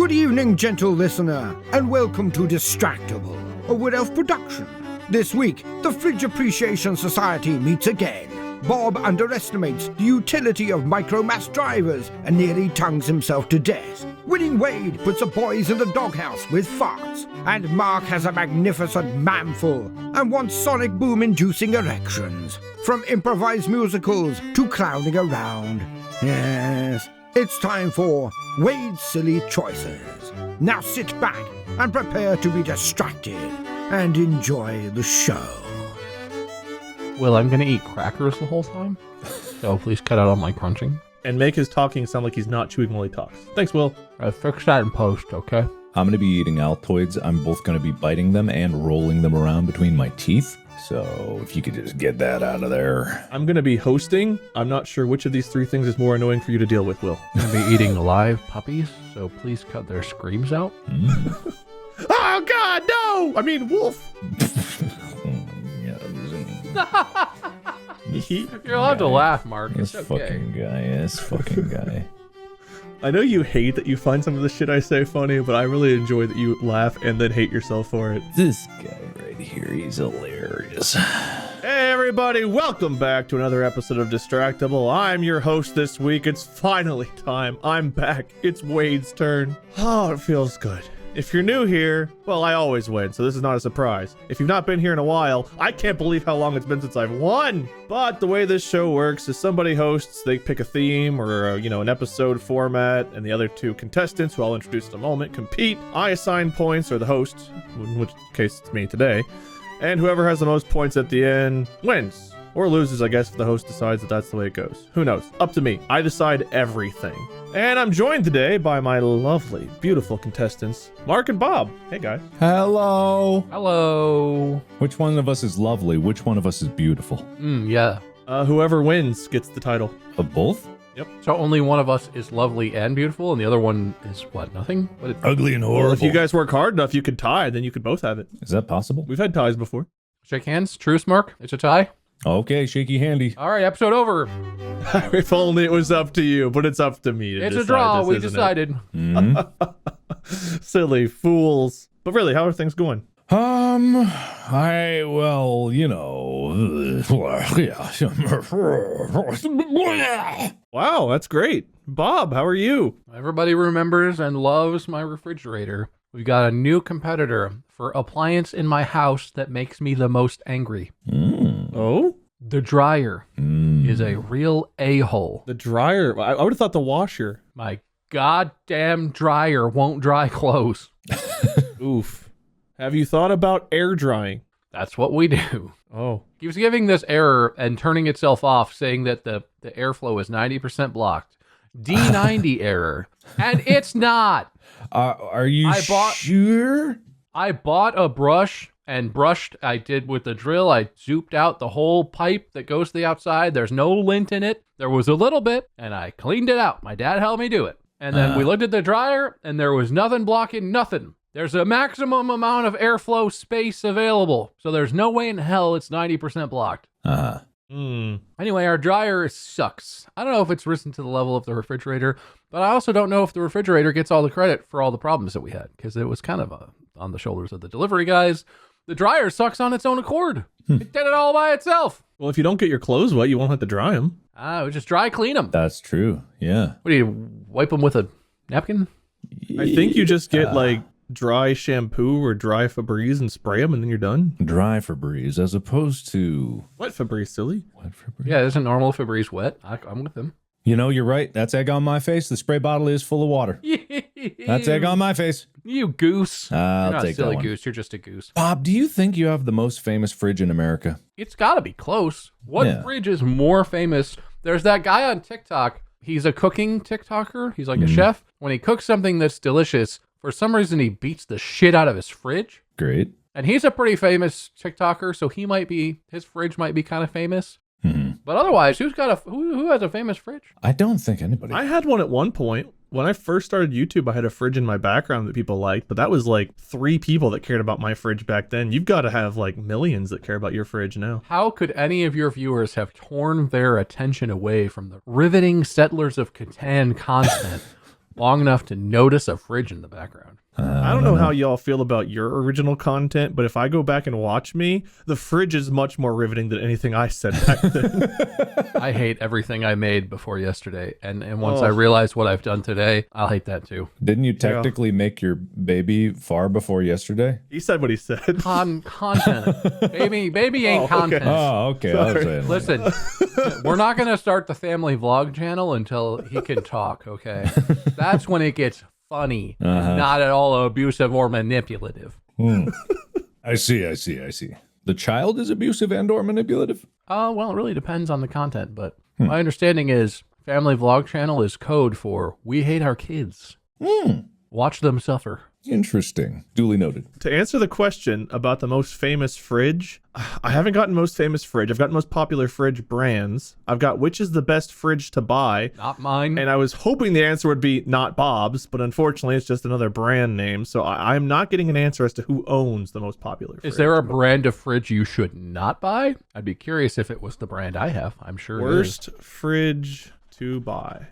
Good evening, gentle listener, and welcome to Distractible, a Wood Elf production. This week, the Fridge Appreciation Society meets again. Bob underestimates the utility of micromass drivers and nearly tongues himself to death. Winning Wade puts the boys in the doghouse with farts. And Mark has a magnificent manful and wants sonic boom-inducing erections. From improvised musicals to clowning around. Yes, it's time for Wade's Silly Choices. Now sit back and prepare to be distracted and enjoy the show. Will, I'm gonna eat crackers the whole time, so please cut out all my crunching. And make his talking sound like he's not chewing while he talks. Thanks, Will. I'll fix that in post, okay? I'm going to be eating Altoids. I'm both going to be biting them and rolling them around between my teeth. So if you could just get that out of there. I'm going to be hosting. I'm not sure which of these three things is more annoying for you to deal with, Will. I'm gonna be eating live puppies, so please cut their screams out. Oh, God, no! I mean, wolf. You're allowed to laugh, Mark. This It's okay. fucking guy. I know you hate that you find some of the shit I say funny, but I really enjoy that you laugh and then hate yourself for it. This guy right here, he's hilarious. Hey everybody, welcome back to another episode of Distractible. I'm your host this week. It's finally time. I'm back. It's Wade's turn. Oh, it feels good. If you're new here, well, I always win, so this is not a surprise. If you've not been here in a while, I can't believe how long it's been since I've won. But the way this show works is somebody hosts, they pick a theme or, an episode format, and the other two contestants, who I'll introduce in a moment, compete. I assign points, or the host, in which case it's me today, and whoever has the most points at the end wins. Or loses, I guess, if the host decides that that's the way it goes. Who knows? Up to me. I decide everything. And I'm joined today by my lovely, beautiful contestants, Mark and Bob. Hey, guys. Hello. Hello. Which one of us is lovely? Which one of us is beautiful? Yeah. Whoever wins gets the title. Both? So only one of us is lovely and beautiful, and the other one is what? Nothing? Ugly and horrible. Well, if you guys work hard enough, you could tie, then you could both have it. Is that possible? We've had ties before. Shake hands. Truce, Mark. It's a tie. Okay, shaky handy. All right, episode over. If only it was up to you, but it's up to me to It's decide a draw. this, We isn't it? decided. Silly fools. But really, how are things going? Wow, that's great. Bob, how are you? Everybody remembers and loves my refrigerator. We've got a new competitor for appliance in my house that makes me the most angry. Oh? The dryer is a real a-hole. The dryer. I would have thought the washer. My goddamn dryer won't dry clothes. Oof. Have you thought about air drying? That's what we do. Oh. Keeps giving this error and turning itself off, saying that the airflow is 90% blocked. D90 error. And it's not. Are you sure? I bought a brush and brushed. I did with the drill. I zooped out the whole pipe that goes to the outside. There's no lint in it. There was a little bit, and I cleaned it out. My dad helped me do it. And then we looked at the dryer, and there was nothing blocking nothing. There's a maximum amount of airflow space available. So there's no way in hell it's 90% blocked. Anyway, our dryer sucks. I don't know if it's risen to the level of the refrigerator, but I also don't know if the refrigerator gets all the credit for all the problems that we had, because it was kind of on the shoulders of the delivery guys. The dryer sucks on its own accord. It did it all by itself. Well, if you don't get your clothes wet, you won't have to dry them. We just dry clean them. That's true, yeah. What do you wipe them with a napkin? I think you just get dry shampoo or dry Febreze and spray them, and then you're done. Dry Febreze as opposed to... Wet Febreze, silly. Wet Febreze? Yeah, isn't normal Febreze wet? I'm with them. You know, you're right. That's egg on my face. The spray bottle is full of water. That's egg on my face. You goose. I'll You're not take a silly that one. goose. You're just a goose. Bob, do you think you have the most famous fridge in America? It's got to be close. What Yeah. fridge is more famous? There's that guy on TikTok. He's a cooking TikToker. He's like a chef. When he cooks something that's delicious, for some reason he beats the shit out of his fridge. Great. And he's a pretty famous TikToker, so his fridge might be kind of famous. But otherwise, who has a famous fridge? I don't think anybody. I had one at one point. When I first started YouTube, I had a fridge in my background that people liked, but that was like 3 people that cared about my fridge back then. You've got to have like millions that care about your fridge now. How could any of your viewers have torn their attention away from the riveting Settlers of Catan content long enough to notice a fridge in the background. I don't know how y'all feel about your original content, but if I go back and watch me, the fridge is much more riveting than anything I said back then. I hate everything I made before yesterday, and once I realize what I've done today, I'll hate that too. Didn't you technically make your baby far before yesterday? He said what he said. Content. Baby ain't content. Oh, okay. I was saying, Listen, we're not going to start the family vlog channel until he can talk, okay? That's when it gets funny, not at all abusive or manipulative. I see. The child is abusive and or manipulative? Well, it really depends on the content, but my understanding is family vlog channel is code for we hate our kids. Watch them suffer. Interesting. Duly noted. To answer the question about the most famous fridge, I haven't gotten most famous fridge. I've got most popular fridge brands. I've got which is the best fridge to buy. Not mine. And I was hoping the answer would be not Bob's, but unfortunately it's just another brand name. So I'm not getting an answer as to who owns the most popular fridge. Is there a brand of fridge you should not buy? I'd be curious if it was the brand I have. I'm sure Worst fridge to buy.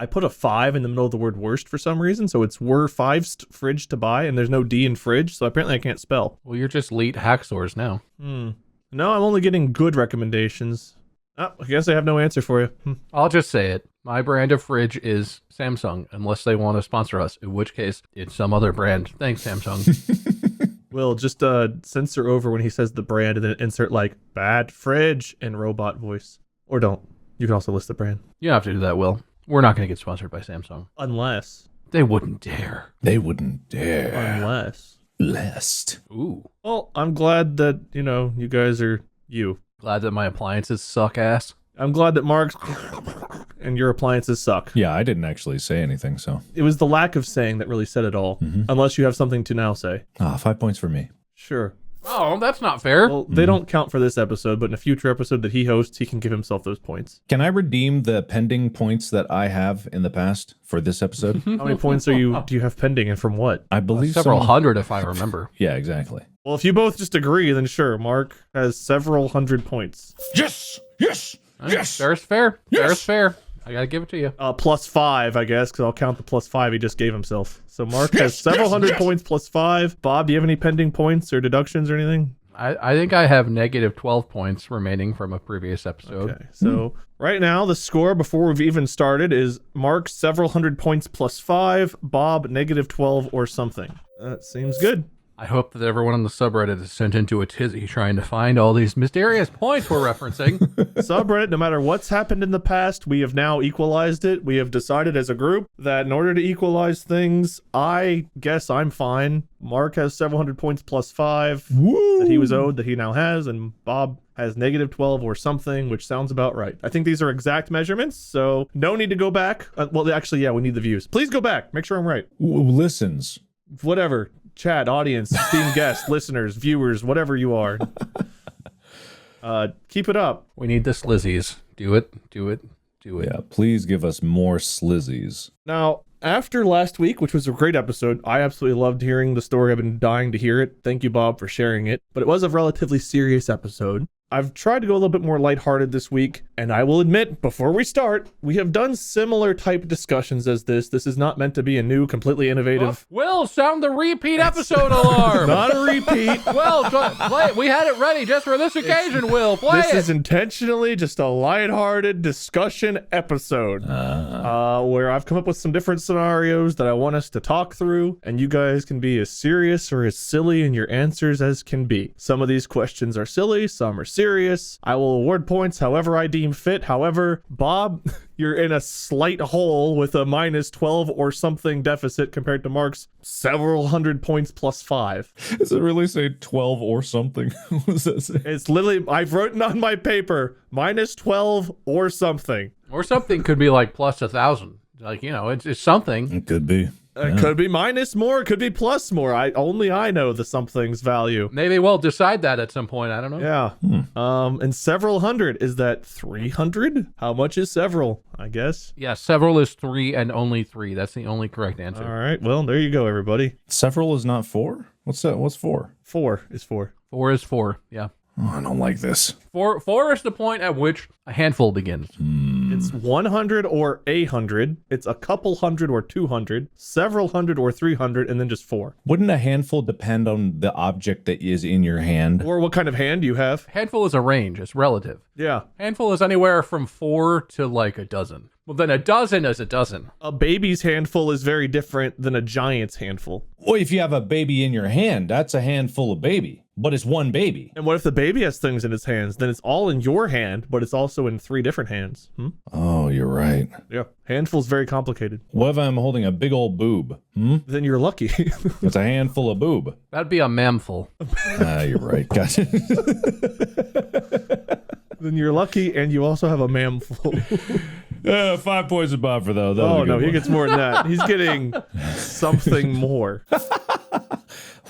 I put a 5 in the middle of the word worst for some reason, so it's five's fridge to buy, and there's no D in fridge, so apparently I can't spell. Well, you're just elite hacksaws now. No, I'm only getting good recommendations. Oh, I guess I have no answer for you. I'll just say it. My brand of fridge is Samsung, unless they want to sponsor us, in which case it's some other brand. Thanks, Samsung. Will, just censor over when he says the brand and then insert like bad fridge in robot voice. Or don't. You can also list the brand. You don't have to do that, Will. We're not going to get sponsored by Samsung. Unless. They wouldn't dare. They wouldn't dare. Unless. Blessed. Ooh. Well, I'm glad that, you guys are you. Glad that my appliances suck ass. I'm glad that Mark's and your appliances suck. Yeah, I didn't actually say anything, so. It was the lack of saying that really said it all. Unless you have something to now say. 5 points for me. Sure. Oh, that's not fair. Well, they don't count for this episode, but in a future episode that he hosts, he can give himself those points. Can I redeem the pending points that I have in the past for this episode? How many points do you have pending and from what? I believe Several hundred, if I remember. Yeah, exactly. Well, if you both just agree, then sure, Mark has several hundred points. Yes! Fair's fair. Yes. Fair's fair. I got to give it to you. +5, I guess, because I'll count the +5 he just gave himself. So Mark has several hundred points +5. Bob, do you have any pending points or deductions or anything? I think I have negative 12 points remaining from a previous episode. Okay, so right now the score before we've even started is Mark several hundred points +5, Bob -12 or something. That seems good. I hope that everyone on the subreddit is sent into a tizzy trying to find all these mysterious points we're referencing. Subreddit, no matter what's happened in the past, we have now equalized it. We have decided as a group that in order to equalize things, I guess I'm fine. Mark has several hundred points +5 that he was owed that he now has, and Bob has -12 or something, which sounds about right. I think these are exact measurements, so no need to go back. Well, actually, yeah, we need the views. Please go back. Make sure I'm right. Listens. Whatever. Chat, audience, esteemed guests, listeners, viewers, whatever you are. Keep it up. We need the slizzies. Do it. Yeah, please give us more slizzies. Now, after last week, which was a great episode, I absolutely loved hearing the story. I've been dying to hear it. Thank you, Bob, for sharing it. But it was a relatively serious episode. I've tried to go a little bit more lighthearted this week, and I will admit, before we start, we have done similar type discussions as this. This is not meant to be a new, completely innovative... Will, sound the repeat episode alarm! Not a repeat. Will, play it. We had it ready just for this occasion, Will. Play This it. is intentionally just a lighthearted discussion episode where I've come up with some different scenarios that I want us to talk through, and you guys can be as serious or as silly in your answers as can be. Some of these questions are silly, some are serious. I will award points however I deem fit. However, Bob, you're in a slight hole with a -12 or something deficit compared to Mark's several hundred points +5. Does it really say 12 or something? What does that say? It's literally, I've written on my paper, -12 or something. Or something could be like plus 1,000. Like, it's something. It could be. It could be minus more, it could be plus more. Only I know the something's value. Maybe we'll decide that at some point. I don't know. Yeah. And several hundred, is that 300? How much is several, I guess? Yeah, several is 3 and only 3. That's the only correct answer. All right. Well, there you go, everybody. Several is not 4? What's that? What's 4? 4 is 4. 4 is 4. Yeah. Oh, I don't like this. 4 is the point at which a handful begins. It's 100 or 100. It's a couple hundred or 200, several hundred or 300, and then just 4. Wouldn't a handful depend on the object that is in your hand? Or what kind of hand you have. Handful is a range. It's relative. Yeah. Handful is anywhere from 4 to like a dozen. Well, then a dozen is a dozen. A baby's handful is very different than a giant's handful. Well, if you have a baby in your hand, that's a handful of baby, but it's one baby. And what if the baby has things in its hands? Then it's all in your hand, but it's also in 3 different hands. Oh, you're right. Yeah. Handful's very complicated. What if I'm holding a big old boob? Then you're lucky. It's a handful of boob. That'd be a mamful. You're right. Gotcha. Then you're lucky, and you also have a mamful. 5 points above for though. Oh, no, he gets more than that. He's getting something more.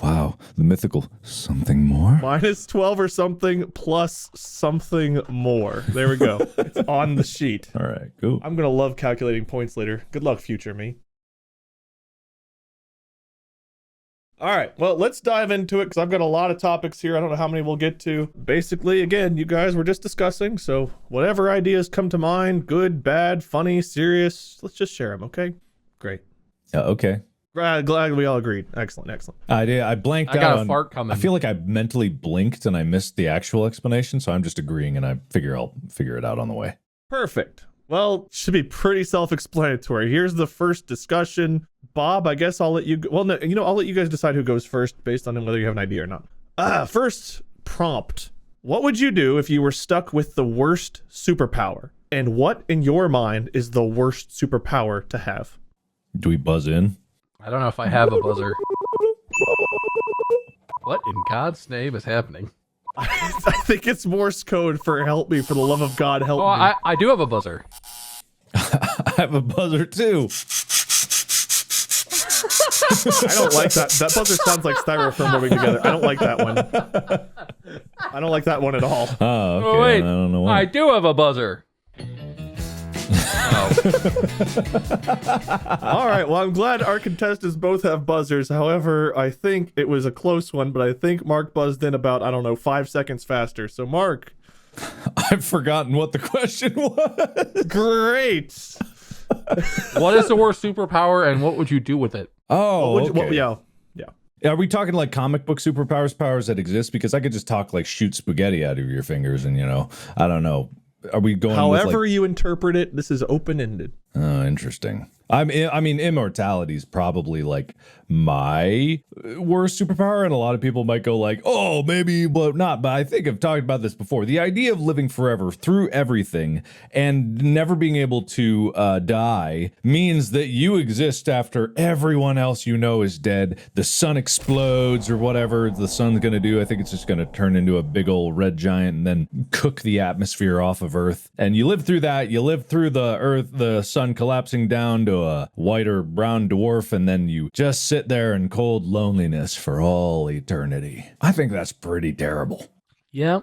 Wow, the mythical something more. Minus 12 or something plus something more. There we go. It's on the sheet. All right, cool. I'm going to love calculating points later. Good luck, future me. All right, well, let's dive into it because I've got a lot of topics here. I don't know how many we'll get to. Basically, again, you guys were just discussing, so whatever ideas come to mind, good, bad, funny, serious, let's just share them, okay? Great. Okay. Glad we all agreed. Excellent. I blanked out. I got a fart coming. I feel like I mentally blinked and I missed the actual explanation, so I'm just agreeing, and I figure I'll figure it out on the way. Perfect. Well, should be pretty self-explanatory. Here's the first discussion. Bob, I guess I'll let you go. Well, no, I'll let you guys decide who goes first based on whether you have an idea or not. First prompt. What would you do if you were stuck with the worst superpower? And what, in your mind, is the worst superpower to have? Do we buzz in? I don't know if I have a buzzer. What in God's name is happening? I think it's Morse code for help me, for the love of God, help Oh, me. I do have a buzzer. I have a buzzer too. I don't like that. That buzzer sounds like styrofoam rubbing together. I don't like that one. I don't like that one at all. Oh, okay. Oh, wait. I don't know why. I do have a buzzer. Oh. All right. Well, I'm glad our contestants both have buzzers. However, I think it was a close one, but I think Mark buzzed in about, 5 seconds faster. So, Mark. I've forgotten what the question was. Great. What is the worst superpower and what would you do with it? Oh, okay. Yeah. Are we talking like comic book superpowers, powers that exist? Because I could just talk like shoot spaghetti out of your fingers and, I don't know. Are we going However with, you interpret it, this is open-ended. Oh, interesting. I mean, immortality is probably like my worst superpower, and a lot of people might go like, oh, maybe, but not. But I think I've talked about this before. The idea of living forever through everything and never being able to die means that you exist after everyone else you know is dead. The sun explodes or whatever the sun's going to do. I think it's just going to turn into a big old red giant and then cook the atmosphere off of Earth. And you live through that. You live through the sun collapsing down to a white or brown dwarf, and then you just sit there in cold loneliness for all eternity. I think that's pretty terrible. Yep,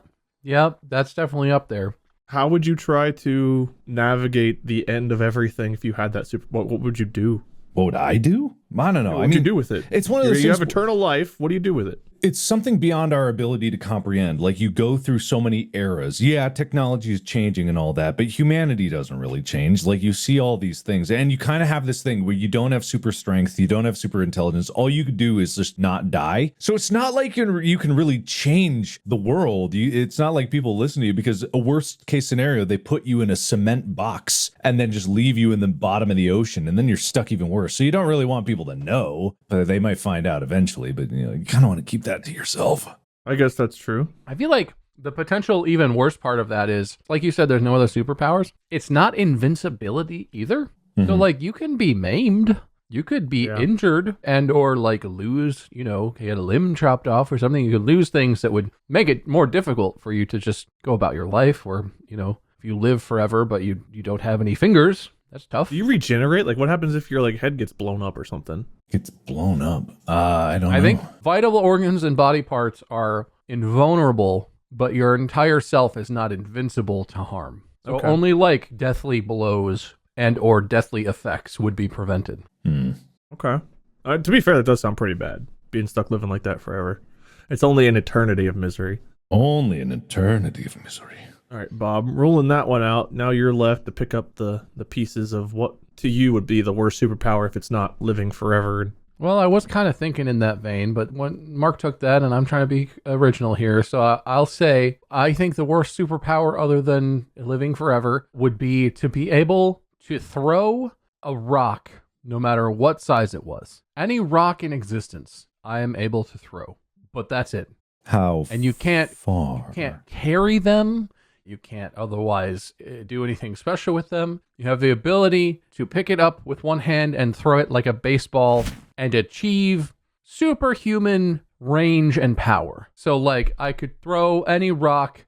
that's definitely up there. How would you try to navigate the end of everything if you had that super? What would you do? What would I do? I don't know. What would you do with it? It's one of those You things. have eternal life. What do you do with it? It's something beyond our ability to comprehend. Like, you go through so many eras. Yeah, technology is changing and all that, but humanity doesn't really change. Like, you see all these things, and you kind of have this thing where you don't have super strength, you don't have super intelligence. All you could do is just not die. So it's not like you can really change the world. It's not like people listen to you, because a worst case scenario, they put you in a cement box and then just leave you in the bottom of the ocean, and then you're stuck even worse. So you don't really want people to know, but they might find out eventually. But you kind of want to keep that to yourself. I guess that's true. I feel like the potential even worse part of that is, like you said, there's no other superpowers. It's not invincibility either. Mm-hmm. So like you can be maimed. You could be injured and or like lose, get a limb chopped off or something. You could lose things that would make it more difficult for you to just go about your life, or, if you live forever but you don't have any fingers. That's tough. Do you regenerate? Like, what happens if your head gets blown up or something? Gets blown up. I don't know. I think vital organs and body parts are invulnerable, but your entire self is not invincible to harm. So Okay. only like deathly blows and or deathly effects would be prevented. Okay. To be fair, that does sound pretty bad, being stuck living like that forever. It's only an eternity of misery. Only an eternity of misery. All right, Bob, rolling that one out. Now you're left to pick up the pieces of what to you would be the worst superpower if it's not living forever. Well, I was kind of thinking in that vein, but when Mark took that, and I'm trying to be original here, so I'll say I think the worst superpower other than living forever would be to be able to throw a rock, no matter what size it was. Any rock in existence, I am able to throw, but that's it. How And you can't far? carry them. You can't otherwise do anything special with them. You have the ability to pick it up with one hand and throw it like a baseball and achieve superhuman range and power. So like I could throw any rock,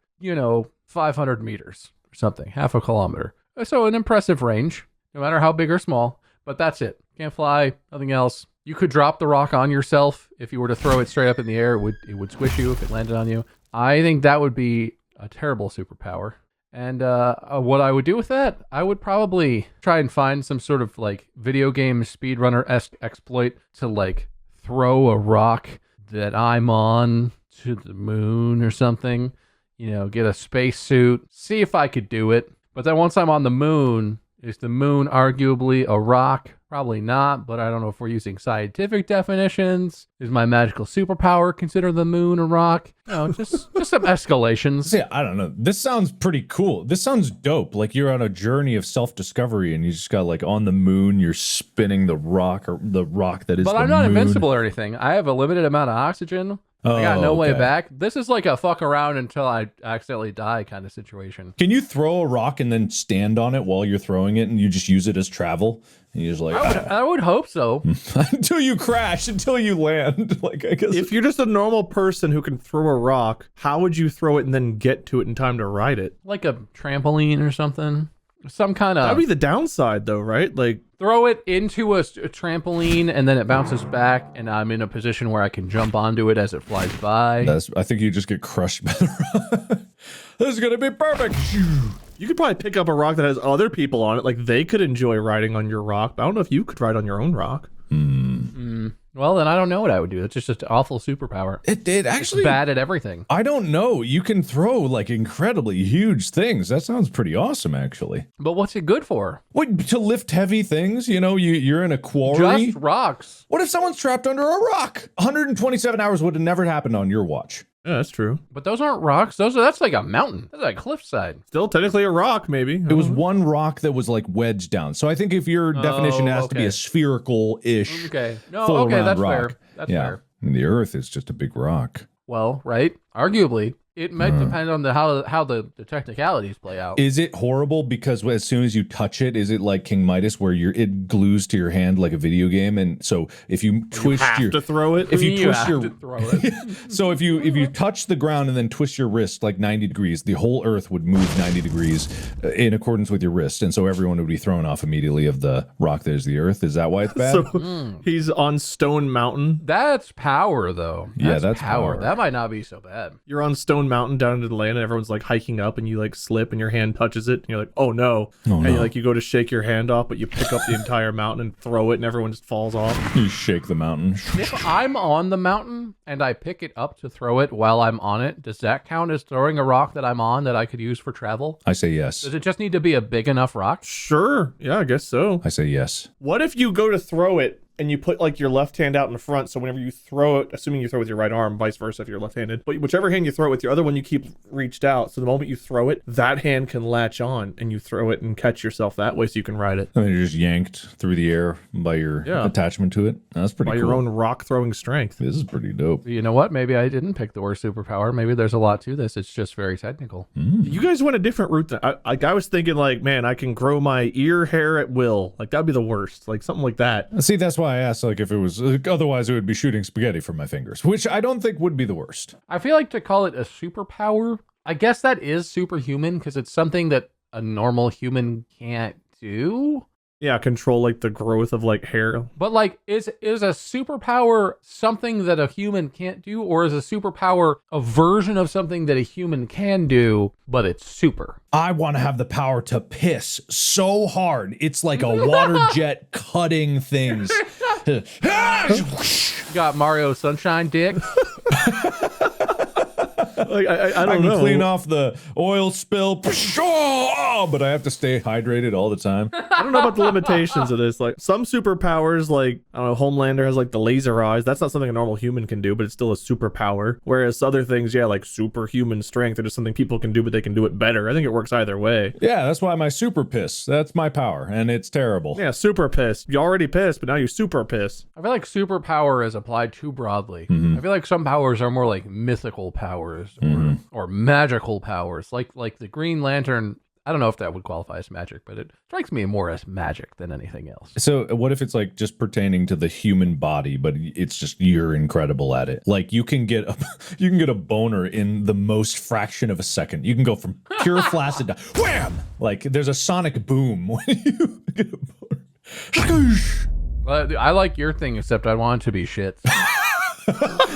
500 meters or something, half a kilometer. So an impressive range, no matter how big or small, but that's it. Can't fly, nothing else. You could drop the rock on yourself. If you were to throw it straight up in the air, it would squish you if it landed on you. I think that would be a terrible superpower. And what I would do with that, I would probably try and find some sort of like video game speedrunner-esque exploit to like throw a rock that I'm on to the moon or something. Get a spacesuit, see if I could do it. But then once I'm on the moon, is the moon arguably a rock? Probably not, but I don't know if we're using scientific definitions. Is my magical superpower consider the moon a rock? Just some escalations. Yeah, I don't know. This sounds pretty cool. This sounds dope. Like you're on a journey of self-discovery and you just got like on the moon, you're spinning the rock or the rock that is the moon. But I'm not invincible or anything. I have a limited amount of oxygen. I got no way back. This is like a fuck around until I accidentally die kind of situation. Can you throw a rock and then stand on it while you're throwing it and you just use it as travel? And you just like, I would hope so. until you crash, until you land. Like, I guess. If you're just a normal person who can throw a rock, how would you throw it and then get to it in time to ride it? Like a trampoline or something. Some kind of... That'd be the downside though, right? Like throw it into a trampoline and then it bounces back and I'm in a position where I can jump onto it as it flies by. I think you just get crushed by the rock. This is gonna be perfect. you could probably pick up a rock that has other people on it. Like they could enjoy riding on your rock, but I don't know if you could ride on your own rock. Well, then I don't know what I would do. It's just an awful superpower. It actually it's bad at everything. I don't know. You can throw like incredibly huge things. That sounds pretty awesome, actually. But what's it good for? What, to lift heavy things? You're in a quarry. Just rocks. What if someone's trapped under a rock? 127 hours would have never happened on your watch. Yeah, that's true. But those aren't rocks. That's like a mountain. That's like a cliffside. Still technically a rock, maybe. It was one rock that was like wedged down. So I think if your definition has to be a spherical-ish Okay. No, full okay, round that's rock. fair. That's fair. I mean, the Earth is just a big rock. Well, right? Arguably. It might depend on how the technicalities play out. Is it horrible because as soon as you touch it, is it like King Midas where it glues to your hand like a video game? And so if you twist you have to throw it. if you twist have your to throw it. so if you touch the ground and then twist your wrist like 90 degrees, the whole Earth would move 90 degrees in accordance with your wrist, and so everyone would be thrown off immediately of the rock that is the Earth. Is that why it's bad? So he's on Stone Mountain. That's power, though. That's power. That might not be so bad. You're on Stone Mountain down into the land and everyone's like hiking up and you like slip and your hand touches it and you're like, oh no. And you go to shake your hand off, but you pick up the entire mountain and throw it and everyone just falls off. You shake the mountain. If I'm on the mountain and I pick it up to throw it while I'm on it, does that count as throwing a rock that I'm on that I could use for travel? I say yes. Does it just need to be a big enough rock? Sure. Yeah, I guess so. I say yes. What if you go to throw it and you put like your left hand out in front, so whenever you throw it, assuming you throw with your right arm, vice versa if you're left-handed, but whichever hand you throw it with, your other one you keep reached out, so the moment you throw it, that hand can latch on and you throw it and catch yourself that way so you can ride it. I mean, you're just yanked through the air by your attachment to it. That's pretty cool. By your own rock throwing strength. This is pretty dope. You know what? Maybe I didn't pick the worst superpower. Maybe there's a lot to this. It's just very technical. You guys went a different route than I was thinking like, man, I can grow my ear hair at will. Like that'd be the worst. Like something like that. See, that's why I asked like if it was otherwise it would be shooting spaghetti from my fingers, which I don't think would be the worst. I feel like to call it a superpower, I guess that is superhuman because it's something that a normal human can't do. Yeah, control like the growth of like hair. But like, is a superpower something that a human can't do, or is a superpower a version of something that a human can do, but it's super? I want to have the power to piss so hard. It's like a water jet cutting things. Got Mario Sunshine dick. Like I I don't can know. clean off the oil spill, but I have to stay hydrated all the time. I don't know about the limitations of this. Like some superpowers, like I don't know, Homelander has like the laser eyes. That's not something a normal human can do, but it's still a superpower. Whereas other things, yeah, like superhuman strength, are just something people can do, but they can do it better. I think it works either way. Yeah, that's why my super piss. That's my power, and it's terrible. Yeah, super pissed. You already pissed, but now you super pissed. I feel like superpower is applied too broadly. I feel like some powers are more like mythical powers or magical powers. Like the Green Lantern. I don't know if that would qualify as magic, but it strikes me more as magic than anything else. So what if it's like just pertaining to the human body, but it's just you're incredible at it? Like you can get a boner in the most fraction of a second. You can go from pure flaccid to wham! Like there's a sonic boom when you get a boner. I like your thing, except I want it to be shit.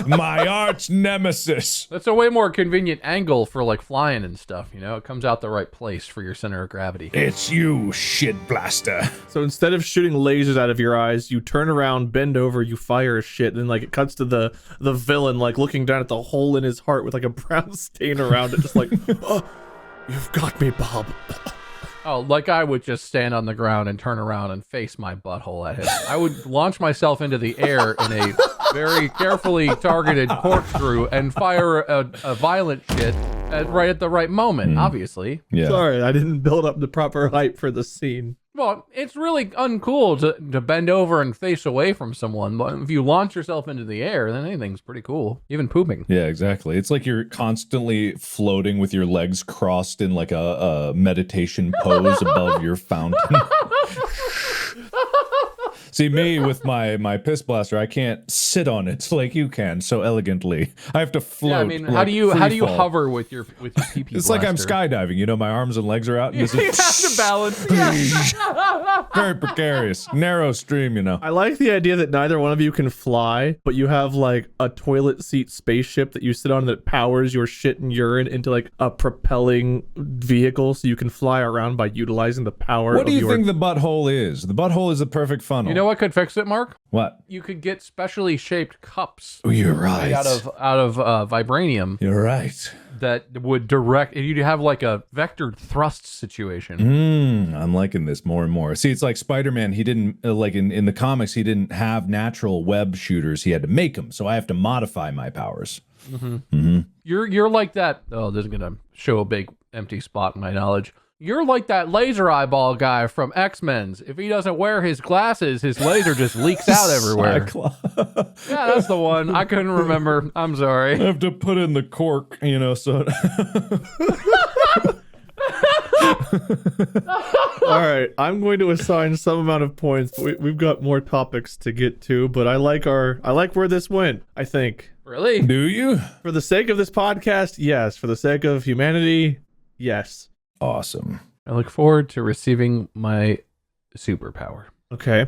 My arch nemesis. That's a way more convenient angle for like flying and stuff, you know? It comes out the right place for your center of gravity. It's you, shit blaster. So instead of shooting lasers out of your eyes, you turn around, bend over, you fire a shit, and then like it cuts to the villain like looking down at the hole in his heart with like a brown stain around it, just like, oh, you've got me, Bob. Oh, like I would just stand on the ground and turn around and face my butthole at him. I would launch myself into the air in a very carefully targeted corkscrew and fire a violent shit right at the right moment, obviously. Yeah. Sorry, I didn't build up the proper hype for the scene. Well, it's really uncool to bend over and face away from someone. But if you launch yourself into the air, then anything's pretty cool. Even pooping. Yeah, exactly. It's like you're constantly floating with your legs crossed in like a meditation pose above your fountain. See, me with my piss blaster, I can't sit on it like you can so elegantly. I have to float. Yeah, I mean, like how do you free fall. hover with your pee-pee It's blaster? like I'm skydiving. You know, my arms and legs are out. And You this have is to balance. Yeah. very precarious, narrow stream. You know. I like the idea that neither one of you can fly, but you have like a toilet seat spaceship that you sit on that powers your shit and urine into like a propelling vehicle, so you can fly around by utilizing the power. What do you think the butthole is? The butthole is the perfect funnel. You know what could fix it, Mark? What? You could get specially shaped cups Oh, you're right. made out of vibranium You're right. that would direct. You'd have like a vectored thrust situation. I'm liking this more and more. See, it's like Spider-Man. He didn't like in the comics. He didn't have natural web shooters. He had to make them. So I have to modify my powers. You're like that. Oh, this is gonna show a big empty spot in my knowledge. You're like that laser eyeball guy from X-Men's. If he doesn't wear his glasses, his laser just leaks out everywhere. Cyclops. Yeah, that's the one. I couldn't remember. I'm I sorry. have to put in the cork, you know, so All right, I'm going to assign some amount of points. We've got more topics to get to, but I like where this went. I think Really? do you? for the sake of this podcast, yes. For the sake of humanity, yes. Awesome. I look forward to receiving my superpower. Okay.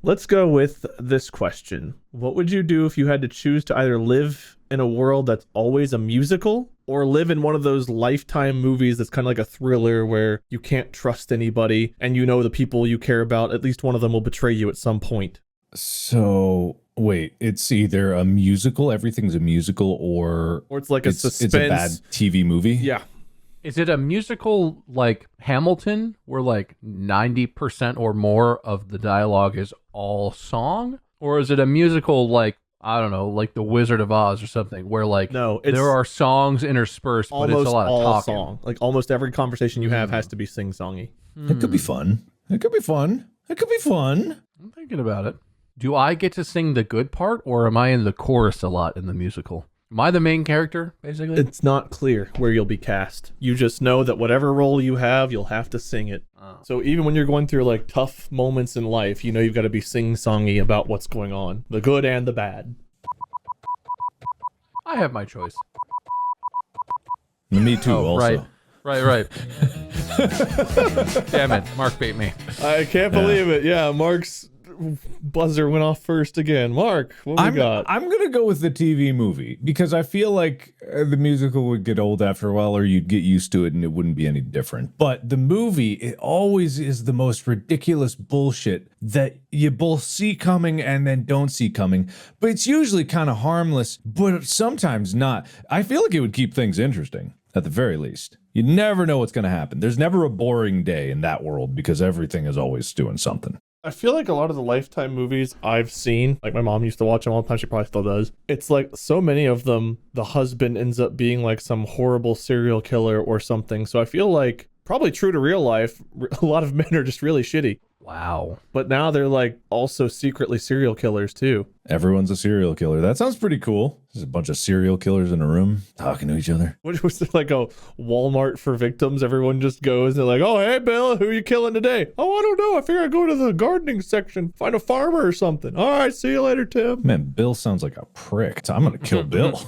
Let's go with this question. What would you do if you had to choose to either live in a world that's always a musical or live in one of those Lifetime movies that's kind of like a thriller where you can't trust anybody and you know the people you care about, at least one of them will betray you at some point? So wait, it's either a musical, everything's a musical, or Or it's like a suspense. It's a bad TV movie. Yeah. Is it a musical like Hamilton, where like 90% or more of the dialogue is all song? Or is it a musical like, I don't know, like The Wizard of Oz or something, where like No, it's there are songs interspersed, but almost it's a lot of all talking? song. Like almost every conversation you have has to be sing-songy. It could be fun. It could be fun. It could be fun. I'm thinking about it. Do I get to sing the good part, or am I in the chorus a lot in the musical? Am I the main character, basically? It's not clear where you'll be cast. You just know that whatever role you have, you'll have to sing it. Oh. So even when you're going through like tough moments in life, you know you've got to be sing-songy about what's going on, the good and the bad. I have my choice. Me too. Oh, also. right. Damn it, Mark beat me. I can't believe it. Yeah, Mark's buzzer went off first again. Mark, what we got? I'm gonna go with the TV movie because I feel like the musical would get old after a while, or you'd get used to it and it wouldn't be any different. But the movie, it always is the most ridiculous bullshit that you both see coming and then don't see coming. But it's usually kind of harmless, but sometimes not. I feel like it would keep things interesting at the very least. You never know what's going to happen. There's never a boring day in that world because everything is always doing something. I feel like a lot of the Lifetime movies I've seen, like my mom used to watch them all the time, she probably still does. It's like so many of them, the husband ends up being like some horrible serial killer or something. So I feel like, probably true to real life, a lot of men are just really shitty. Wow. But now they're like also secretly serial killers too. Everyone's a serial killer. That sounds pretty cool. There's a bunch of serial killers in a room talking to each other. What was it, like a Walmart for victims? Everyone just goes and they're like, oh, hey, Bill, who are you killing today? Oh, I don't know. I figure I'd go to the gardening section, find a farmer or something. All right, see you later, Tim. Man, Bill sounds like a prick. I'm going to kill Bill.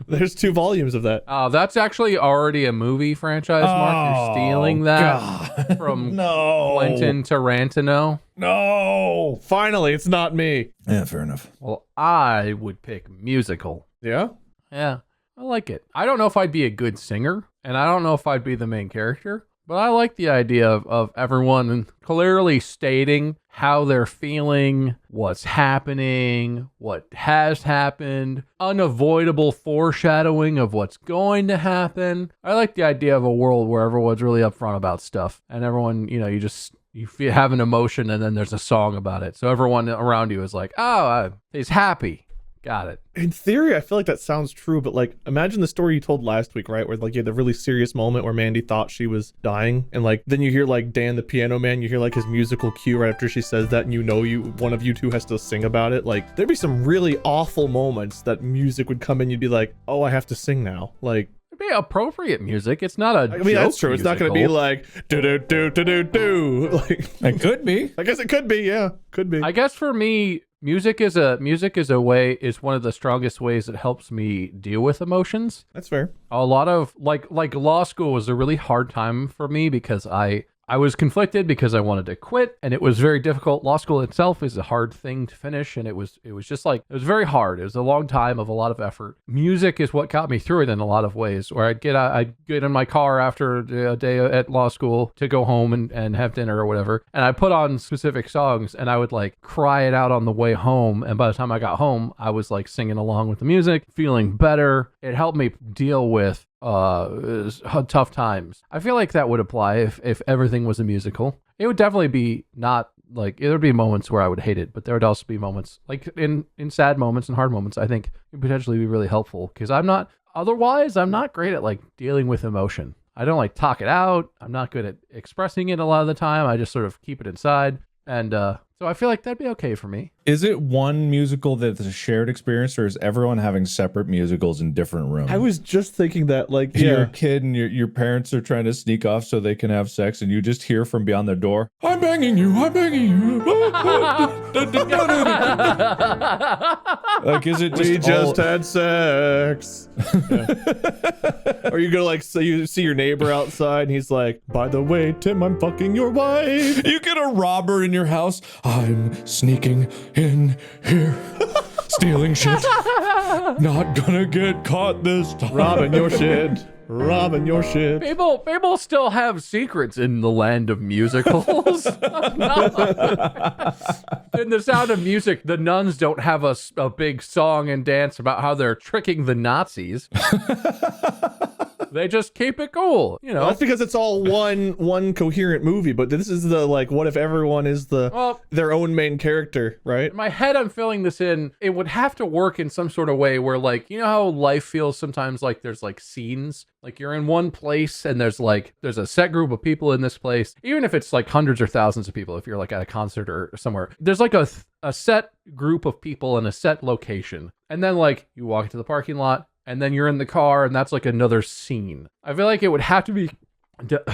There's 2 volumes of that. That's actually already a movie franchise, Mark. You're stealing that from Quentin Tarantino. No. Finally, it's not me. Yeah, fair enough. Well, I would pick musical. Yeah? Yeah, I like it. I don't know if I'd be a good singer, and I don't know if I'd be the main character, but I like the idea of everyone clearly stating how they're feeling, what's happening, what has happened, unavoidable foreshadowing of what's going to happen. I like the idea of a world where everyone's really upfront about stuff, and everyone, you have an emotion and then there's a song about it. So everyone around you is like, oh, he's happy. Got it. In theory, I feel like that sounds true, but like, imagine the story you told last week, right? Where like you had the really serious moment where Mandy thought she was dying, and like then you hear like Dan the piano man, you hear like his musical cue right after she says that, and one of you two has to sing about it. Like there'd be some really awful moments that music would come in, you'd be like, oh, I have to sing now. Like, it'd be appropriate music. It's not a. I mean, that's true. Musical. It's not going to be like do do do do do do. Like it could be. I guess it could be. Yeah, could be. I guess for me, music is one of the strongest ways that helps me deal with emotions. That's fair. A lot of like law school was a really hard time for me because I was conflicted because I wanted to quit, and it was very difficult. Law school itself is a hard thing to finish, and it was just like, it was very hard. It was a long time of a lot of effort. Music is what got me through it in a lot of ways, where I'd get in my car after a day at law school to go home and have dinner or whatever, and I put on specific songs, and I would like cry it out on the way home, and by the time I got home, I was like singing along with the music, feeling better. It helped me deal with tough times. I feel like that would apply if everything was a musical. It would definitely be not like, there would be moments where I would hate it, but there would also be moments like in sad moments and hard moments. I think it would potentially be really helpful because I'm not great at like dealing with emotion. I don't like talk it out. I'm not good at expressing it a lot of the time. I just sort of keep it inside. And so I feel like that'd be okay for me. Is it one musical that's a shared experience, or is everyone having separate musicals in different rooms? I was just thinking that, like, You're a kid and your parents are trying to sneak off so they can have sex, and you just hear from beyond their door, I'm banging you, I'm banging you. Like, is it just we just had sex? Or you go like, so you see your neighbor outside and he's like, by the way, Tim, I'm fucking your wife. You get a robber in your house. I'm sneaking in here, stealing shit. Not gonna get caught this time. Robbing your shit. Robbing your shit. People still have secrets in the land of musicals. In The Sound of Music, the nuns don't have a big song and dance about how they're tricking the Nazis. They just keep it cool, you know. Well, that's because it's all one coherent movie, but this is the, like, what if everyone is their own main character, right? In my head, I'm filling this in. It would have to work in some sort of way where, like, you know how life feels sometimes, like there's like scenes, like you're in one place and there's a set group of people in this place, even if it's like hundreds or thousands of people, if you're like at a concert or somewhere, there's like a set group of people in a set location. And then like you walk into the parking lot, and then you're in the car, and that's like another scene. I feel like it would have to be...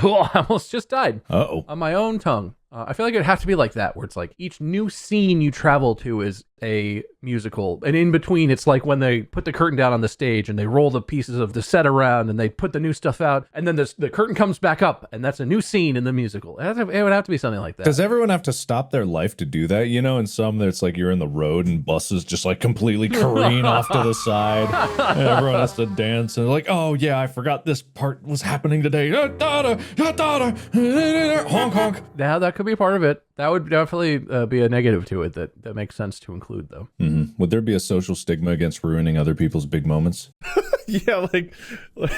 Oh, I almost just died. Uh-oh. On my own tongue. I feel like it would have to be like that, where it's like each new scene you travel to is a musical. And in between, it's like when they put the curtain down on the stage and they roll the pieces of the set around and they put the new stuff out, and then the curtain comes back up and that's a new scene in the musical. It would have to be something like that. Does everyone have to stop their life to do that? You know, in some, it's like you're in the road and buses just like completely careen off to the side. And everyone has to dance. And like, oh, yeah, I forgot this part was happening today. Honk, honk. Yeah, that could be part of it. That would definitely be a negative to it that makes sense to include, though. Mm-hmm. Would there be a social stigma against ruining other people's big moments? Yeah, like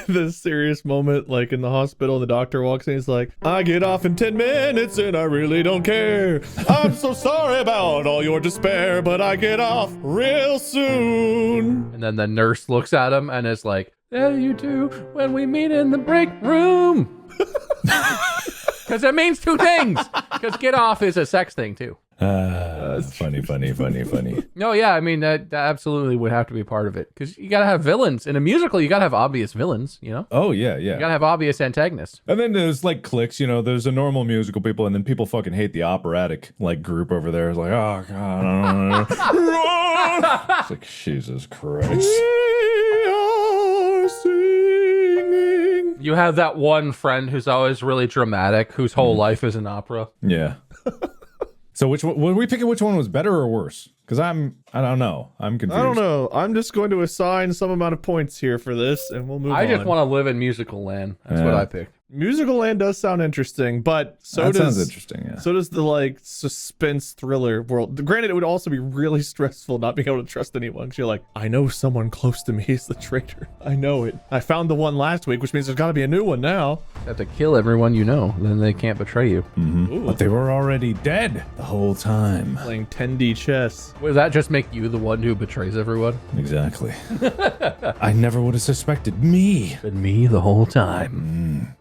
this serious moment, like in the hospital, the doctor walks in, he's like, I get off in 10 minutes and I really don't care. I'm so sorry about all your despair, but I get off real soon. And then the nurse looks at him and is like, yeah, you do when we meet in the break room. Because it means two things. Because get off is a sex thing, too. Funny. No, yeah, I mean, that absolutely would have to be part of it. Because you got to have villains. In a musical, you got to have obvious villains, you know? Oh, yeah. You got to have obvious antagonists. And then there's like cliques, you know, there's a normal musical people, and then people fucking hate the operatic like group over there. It's like, oh, God. It's like, Jesus Christ. We are singing. You have that one friend who's always really dramatic, whose whole life is an opera. Yeah. So which one, were we picking which one was better or worse? Because I don't know. I'm confused. I don't know. I'm just going to assign some amount of points here for this, and we'll move on. I just want to live in musical land. That's what I picked. Musical Land does sound interesting, but Sounds interesting, yeah. So does the like suspense thriller world. Granted, it would also be really stressful not being able to trust anyone. 'Cause you're like, I know someone close to me is the traitor. I know it. I found the one last week, which means there's got to be a new one now. You have to kill everyone you know, then they can't betray you. Mm-hmm. But they were already dead the whole time. Playing 10D chess. Would that just make you the one who betrays everyone? Exactly. I never would have suspected me. Been me the whole time.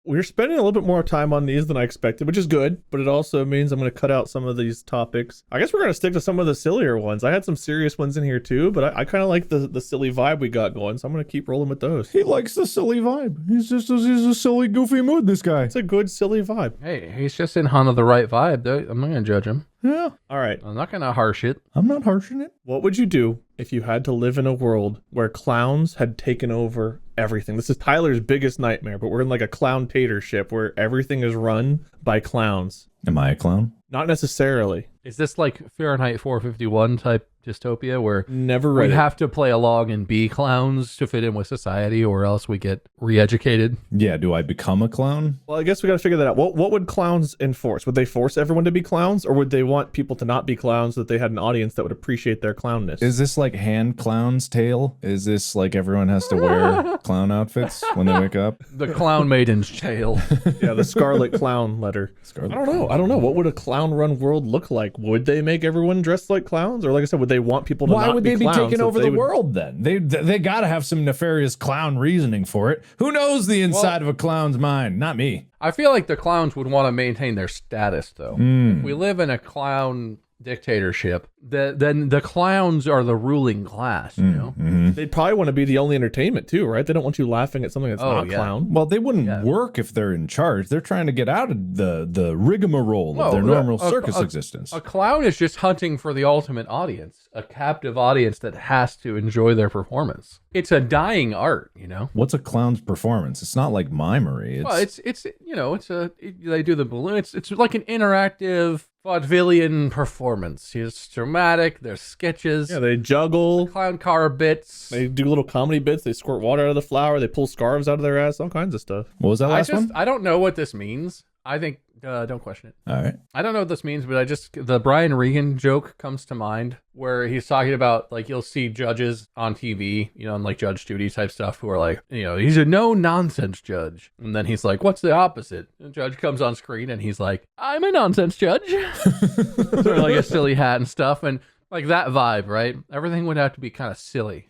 We're spending a little bit more time on these than I expected, which is good, but it also means I'm going to cut out some of these topics. I guess we're going to stick to some of the sillier ones. I had some serious ones in here too, but I kind of like the silly vibe we got going, so I'm going to keep rolling with those. He likes the silly vibe. He's a silly, goofy mood, this guy. It's a good, silly vibe. Hey, he's just in Hana the right vibe. I'm not going to judge him. Yeah. All right. I'm not going to harsh it. I'm not harshing it. What would you do if you had to live in a world where clowns had taken over everything? This is Tyler's biggest nightmare, but we're in like a clown-tatorship where everything is run by clowns. Am I a clown? Not necessarily. Is this like Fahrenheit 451 type dystopia where Never read we it. have to play along and be clowns to fit in with society, or else we get re-educated? Yeah, do I become a clown? Well, I guess we got to figure that out. What would clowns enforce? Would they force everyone to be clowns, or would they want people to not be clowns so that they had an audience that would appreciate their clownness? Is this like Hand Clown's Tale? Is this like everyone has to wear clown outfits when they wake up? The Clown Maiden's Tale. Yeah, the Scarlet Clown letter. Scarlet I don't know. What would a clown-run world look like? Would they make everyone dressed like clowns, or like I said, would they want people to Why not would be they be clowns taking so over they the would- world then? They got to have some nefarious clown reasoning for it. Who knows the inside of a clown's mind? Not me. I feel like the clowns would want to maintain their status, though. If we live in a clown dictatorship, then the clowns are the ruling class, you know? They'd probably want to be the only entertainment too, right? They don't want you laughing at something that's not yeah. clown. Well, they wouldn't work if they're in charge. They're trying to get out of the rigmarole of their normal circus existence. A clown is just hunting for the ultimate audience, a captive audience that has to enjoy their performance. It's a dying art, you know? What's a clown's performance? It's not like mimery. They do the balloon. It's like an interactive vaudevillian performance. It's dramatic. There's sketches. Yeah, they juggle. Clown car bits. They do little comedy bits. They squirt water out of the flower. They pull scarves out of their ass. All kinds of stuff. What was that last one? I don't know what this means. I think, don't question it. All right. I don't know what this means, but the Brian Regan joke comes to mind where he's talking about, like, you'll see judges on TV, you know, and like Judge Judy type stuff who are like, you know, he's a no nonsense judge. And then he's like, what's the opposite? And the judge comes on screen and he's like, I'm a nonsense judge. Sort of like a silly hat and stuff. And like that vibe, right? Everything would have to be kind of silly.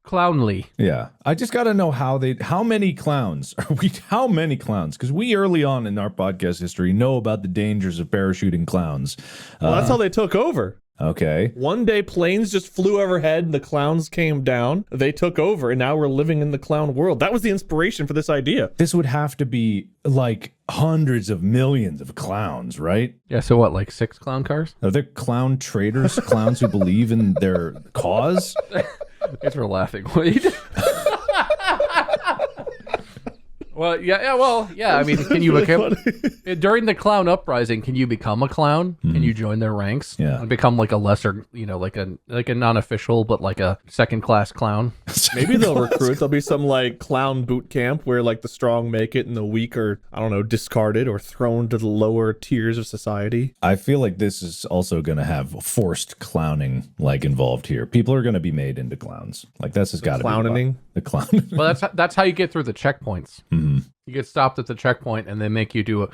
Clownly. Yeah. I just got to know how many clowns are we? How many clowns? Because we early on in our podcast history know about the dangers of parachuting clowns. Well, that's how they took over. Okay. One day planes just flew overhead and the clowns came down. They took over and now we're living in the clown world. That was the inspiration for this idea. This would have to be like hundreds of millions of clowns, right? Yeah, so what, like 6 clown cars? Are there clown traders, clowns who believe in their cause? Thanks for laughing, Wade. Well, yeah. I mean, can you become during the clown uprising? Can you become a clown? Can you join their ranks? Yeah. And become like a lesser, like a non-official, but like a second-class clown. Maybe they'll recruit. There'll be some like clown boot camp where like the strong make it and the weak are, I don't know, discarded or thrown to the lower tiers of society. I feel like this is also going to have forced clowning like involved here. People are going to be made into clowns. Like this has got to be Clowning. the clown. Well, that's how you get through the checkpoints. You get stopped at the checkpoint, and they make you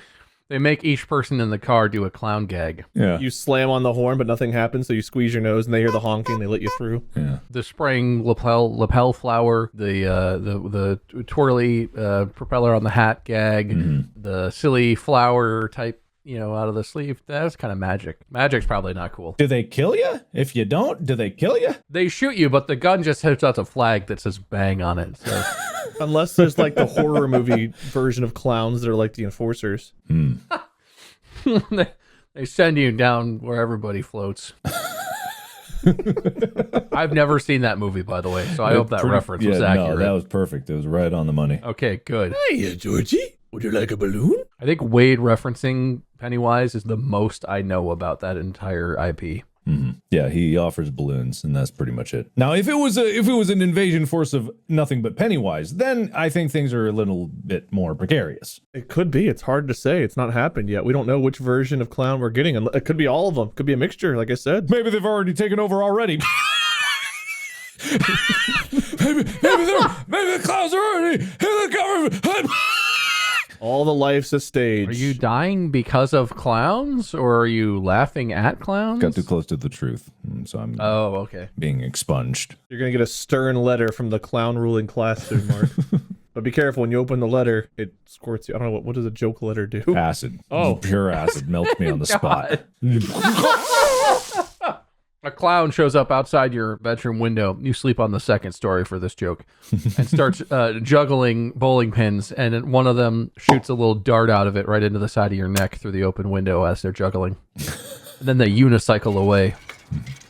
they make each person in the car do a clown gag. Yeah. You slam on the horn, but nothing happens. So you squeeze your nose and they hear the honking. They let you through. Yeah. The spraying lapel flower, the twirly propeller on the hat gag, the silly flower type, out of the sleeve. That's kind of magic. Magic's probably not cool. Do they kill you? If you don't, do they kill you? They shoot you, but the gun just hits out a flag that says bang on it. So. Unless there's like the horror movie version of clowns that are like the enforcers. They send you down where everybody floats. I've never seen that movie, by the way, so I hope that reference was accurate. No, that was perfect. It was right on the money. Okay, good. Hey, Georgie, would you like a balloon? I think Wade referencing Pennywise is the most I know about that entire IP. Yeah, he offers balloons, and that's pretty much it. Now, if it was an invasion force of nothing but Pennywise, then I think things are a little bit more precarious. It could be. It's hard to say. It's not happened yet. We don't know which version of clown we're getting. It could be all of them. It could be a mixture, like I said. Maybe they've already taken over already. maybe the clowns are already in the government. All the life's a stage. Are you dying because of clowns, or are you laughing at clowns? Got too close to the truth, so I'm okay. being expunged. You're going to get a stern letter from the clown ruling class soon, Mark. But be careful, when you open the letter, it squirts you. I don't know, what does a joke letter do? Acid. Oh. Pure acid melts me on the spot. A clown shows up outside your bedroom window. You sleep on the second story for this joke, and starts juggling bowling pins, and then one of them shoots a little dart out of it right into the side of your neck through the open window as they're juggling. And then they unicycle away.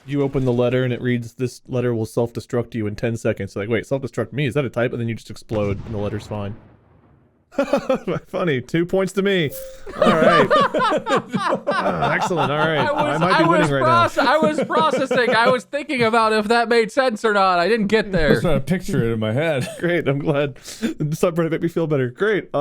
You open the letter and it reads, "This letter will self-destruct you in 10 seconds." So like, wait, self-destruct me? Is that a type? And then you just explode and the letter's fine. Funny. 2 points to me. All right. Excellent. All right. I might be winning right now. I was processing. I was thinking about if that made sense or not. I didn't get I there. was trying to picture it in my head. Great. I'm glad. Something make me feel better. Great.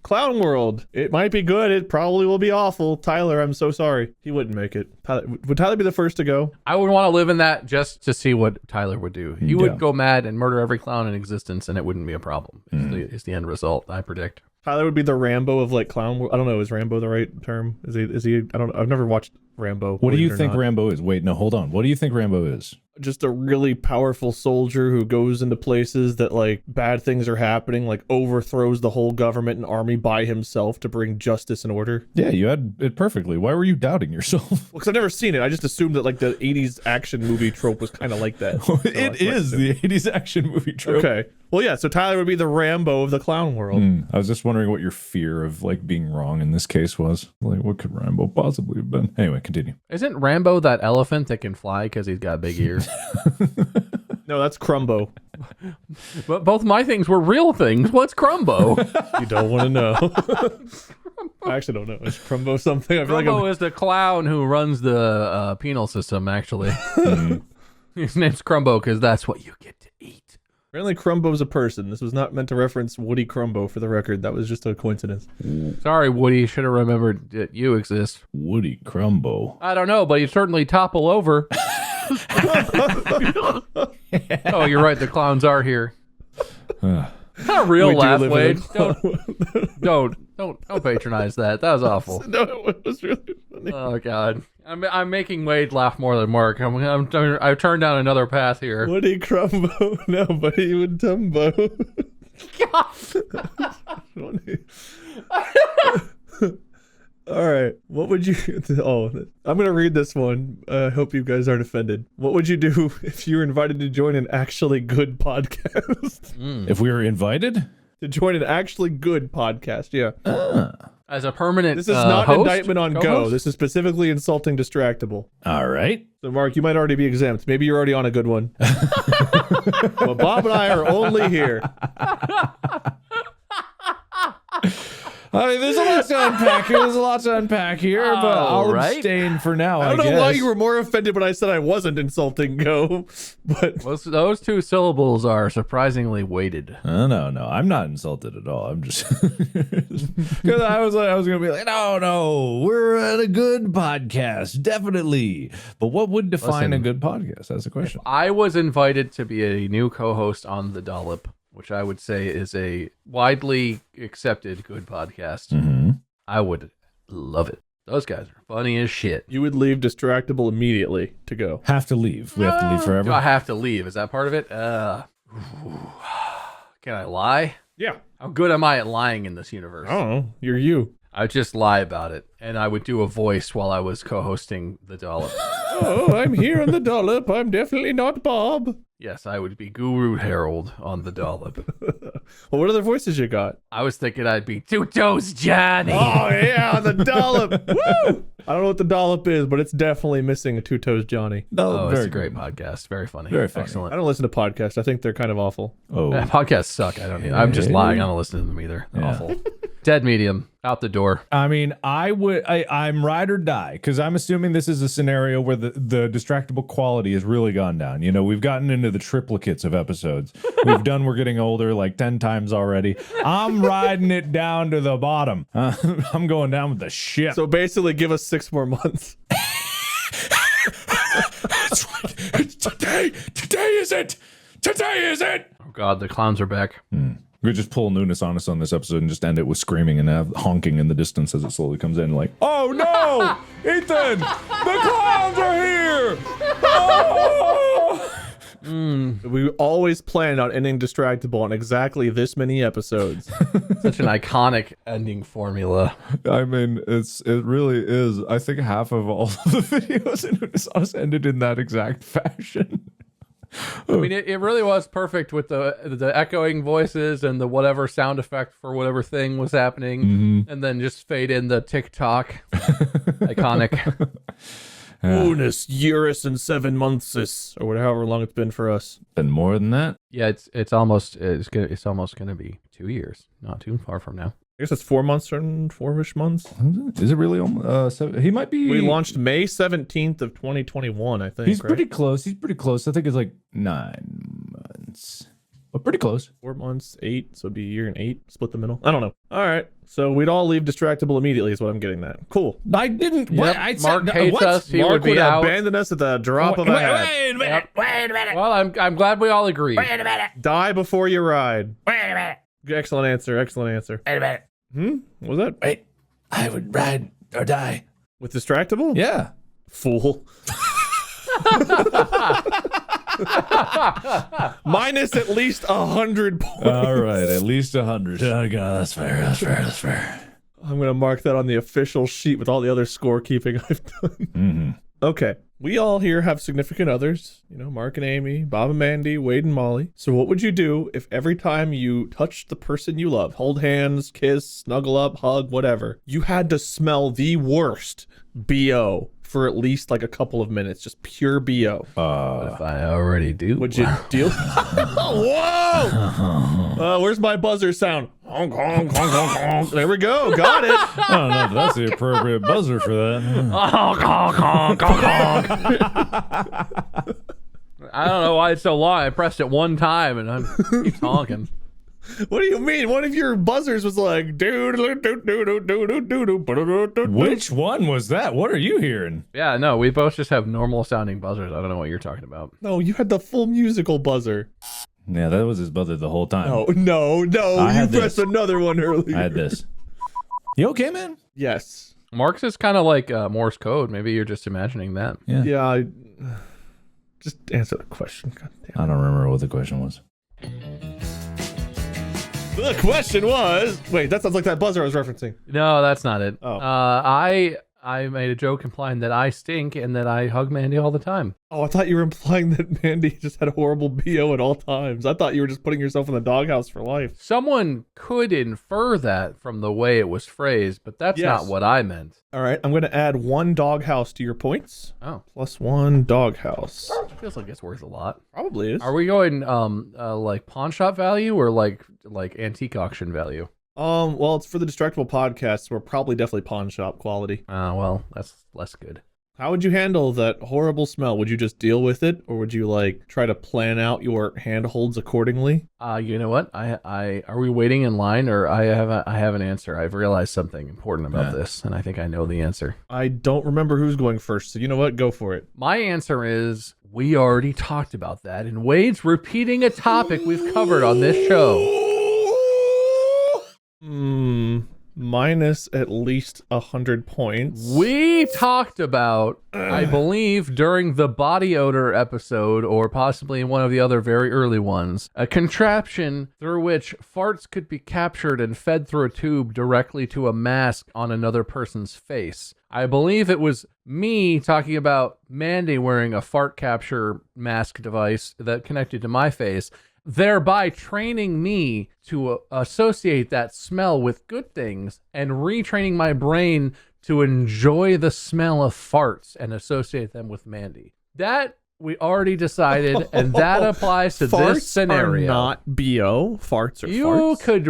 Clown World. It might be good. It probably will be awful. Tyler, I'm so sorry. He wouldn't make it. Would Tyler be the first to go? I would want to live in that just to see what Tyler would do. He would Yeah. go mad and murder every clown in existence, and it wouldn't be a problem. It's the end result, I predict. Tyler would be the Rambo of like Clown World. I don't know. Is Rambo the right term? Is he? I don't know. I've never watched Rambo. What do believe you it or think not. Rambo is? Wait, no, hold on. What do you think Rambo is? Just a really powerful soldier who goes into places that like bad things are happening, like overthrows the whole government and army by himself to bring justice and order. Yeah, you had it perfectly. Why were you doubting yourself? Well, because I've never seen it. I just assumed that like the 80s action movie trope was kind of like that. It is the 80s action movie trope. Okay. Well, yeah. So Tyler would be the Rambo of the clown world. I was just wondering what your fear of like being wrong in this case was. Like, what could Rambo possibly have been? Anyway, continue. Isn't Rambo that elephant that can fly because he's got big ears? No, that's Crumbo. But both my things were real things. What's Crumbo? You don't want to know. I actually don't know. Is Crumbo something? I feel like Crumbo is the clown who runs the penal system, actually. His name's Crumbo because that's what you get to eat. apparently Crumbo's a person. This was not meant to reference Woody Crumbo for the record. That was just a coincidence. Sorry, Woody. Should have remembered that you exist. Woody Crumbo. I don't know, but you certainly topple over. Oh, you're right. The clowns are here. Not a real We do laugh, live in Wade. a Don't patronize that. That was awful. No, it was really funny. Oh God, I'm making Wade laugh more than Mark. I've turned down another path here. Woody Crumbo, nobody would tumbo. All right. What would you... Oh, I'm going to read this one. I hope you guys aren't offended. What would you do if you were invited to join an actually good podcast? If we were invited? To join an actually good podcast, yeah. As a permanent This is not host? indictment on Co-host? Go. This is specifically insulting Distractible. All right. So, Mark, you might already be exempt. Maybe you're already on a good one. But Bob and I are only here. I mean, there's a lot to unpack here. But I'll right. abstain for now, I don't know why you were more offended when I said I wasn't insulting Go, but Those two syllables are surprisingly weighted. No, I'm not insulted at all. I'm just because I was gonna be like, no, we're at a good podcast, definitely. But what would define Listen, a good podcast? That's the question. I was invited to be a new co-host on The Dollop, which I would say is a widely accepted good podcast. Mm-hmm. I would love it. Those guys are funny as shit. you would leave Distractible immediately to go. Have to leave. We have to leave Do forever. I have to leave? Is that part of it? Can I lie? Yeah. How good am I at lying in this universe? I don't know. You're you. I would just lie about it, and I would do a voice while I was co-hosting The Dollop. Oh, I'm here on the Dollop. I'm definitely not Bob. Yes, I would be Guru Harold on The Dollop. Well, what other voices you got? I was thinking I'd be Two Toes Johnny. Oh, yeah, on the Dollop. Woo! I don't know what the Dollop is, but it's definitely missing a Two Toes Johnny. Oh, it's very a great good. podcast. Very funny. Very funny. I Excellent. don't listen to podcasts. I think they're kind of awful. Oh, Podcasts suck. I don't need. I'm just lying. I don't listen to them either. They're awful. Dead medium. Out the door. I mean, I'm ride or die because I'm assuming this is a scenario where the distractible quality has really gone down. You know, we've gotten into the triplicates of episodes. We've done We're Getting Older like 10 times already. I'm riding it down to the bottom. I'm going down with the ship. So basically, give us 6 more months. That's right. Today is it. Today is it. Oh God, the clowns are back. We just pull Nunes on us on this episode and just end it with screaming and have honking in the distance as it slowly comes in. Like, oh no, Ethan, the clowns are here. Oh! We always planned on ending Distractible on exactly this many episodes. Such an iconic ending formula. I mean, it really is. I think half of all of the videos in Nunes on us ended in that exact fashion. I mean, it really was perfect with the echoing voices and the whatever sound effect for whatever thing was happening, and then just fade in the TikTok. Iconic. Bonus Eurus and 7 months, or however long it's been for us. Been more than that. Yeah, it's almost gonna be 2 years. Not too far from now. I guess it's 4 months and 4-ish months. Is it really? He might be. We launched May 17th of 2021, I think. He's right? pretty close. He's pretty close. I think it's like 9 months. But pretty close. 4 months, 8, so it'd be a year and 8, split the middle. I don't know. All right, so we'd all leave Distractible immediately is what I'm getting at. Cool. I didn't. Yep. I Mark hates us. He Mark would be out. abandon us at the drop of a hat. Wait a minute. Wait a minute. Well, I'm glad we all agree. Wait a minute. Die before you ride. Wait a minute. Excellent answer. Excellent answer. Wait a minute. What was that? Wait. I would ride or die. With Distractible? Yeah. Fool. Minus at least 100 points. All right. At least 100. Oh, God. That's fair. That's fair. That's fair. I'm going to mark that on the official sheet with all the other scorekeeping I've done. Mm-hmm. Okay. We all here have significant others. You know, Mark and Amy, Bob and Mandy, Wade and Molly. So what would you do if every time you touched the person you love, hold hands, kiss, snuggle up, hug, whatever, you had to smell the worst BO for at least like a couple of minutes, just pure BO? If I already do. Would you deal? Whoa! Where's my buzzer sound? Honk, honk, honk, honk, honk. There we go. Got it. I don't know if that's the appropriate buzzer for that. Honk, honk, honk, honk, honk. I don't know why it's so long. I pressed it one time and I'm keeps honking. What do you mean? One of your buzzers was like, Which one was that? What are you hearing? Yeah, no, we both just have normal sounding buzzers. I don't know what you're talking about. No, you had the full musical buzzer. Yeah, that was his buzzer the whole time. No. I You had pressed this. another one earlier. I had this. You okay, man? Yes. Mark's is kind of like Morse code. Maybe you're just imagining that. Yeah. Just answer the question. God damn. I don't remember what the question was. The question was... Wait, that sounds like that buzzer I was referencing. No, that's not it. Oh. I made a joke implying that I stink and that I hug Mandy all the time. Oh, I thought you were implying that Mandy just had a horrible BO at all times. I thought you were just putting yourself in the doghouse for life. Someone could infer that from the way it was phrased, but that's not what I meant. All right, I'm going to add 1 doghouse to your points. Oh. Plus 1 doghouse. Feels like it's worth a lot. Probably is. Are we going like pawn shop value or like antique auction value? Well, it's for the Distractible podcast, so we're probably definitely pawn shop quality. Well, that's less good. How would you handle that horrible smell? Would you just deal with it, or would you like try to plan out your handholds accordingly? You know what? I are we waiting in line, or I have an answer. I've realized something important about this, and I think I know the answer. I don't remember who's going first, so you know what? Go for it. My answer is we already talked about that, and Wade's repeating a topic we've covered on this show. Minus at least 100 points. We talked about, I believe, during the body odor episode, or possibly in one of the other very early ones, a contraption through which farts could be captured and fed through a tube directly to a mask on another person's face. I believe it was me talking about Mandy wearing a fart capture mask device that connected to my face, thereby training me to associate that smell with good things and retraining my brain to enjoy the smell of farts and associate them with Mandy. That we already decided, and that applies to this scenario. Farts are not BO. Farts are farts. You could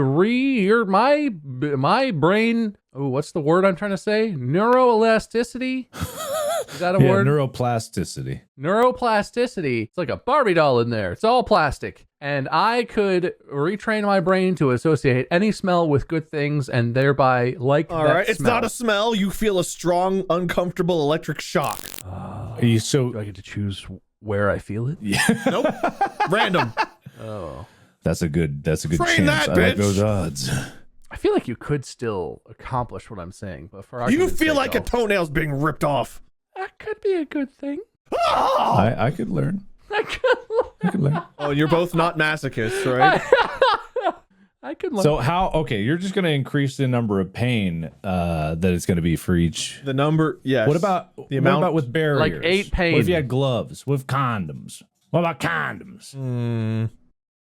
my brain. Oh, what's the word I'm trying to say? Neuroelasticity. Is that a word? Neuroplasticity. Neuroplasticity. It's like a Barbie doll in there. It's all plastic. And I could retrain my brain to associate any smell with good things and thereby like that smell. It's not a smell. You feel a strong, uncomfortable electric shock. Do I get to choose where I feel it? Yeah. Nope. Random. Oh. That's a good Train chance. that, I like bitch. those odds. I feel like you could still accomplish what I'm saying, but for You argument's feel sake, like a toenail's being ripped off. that could be a good thing. I could learn. I could learn. Oh, you're both not masochists, right? I could learn. So you're just going to increase the number of pain that it's going to be for each. The number, yes. What about with barriers? Like 8 pain. What if you had gloves with condoms? What about condoms?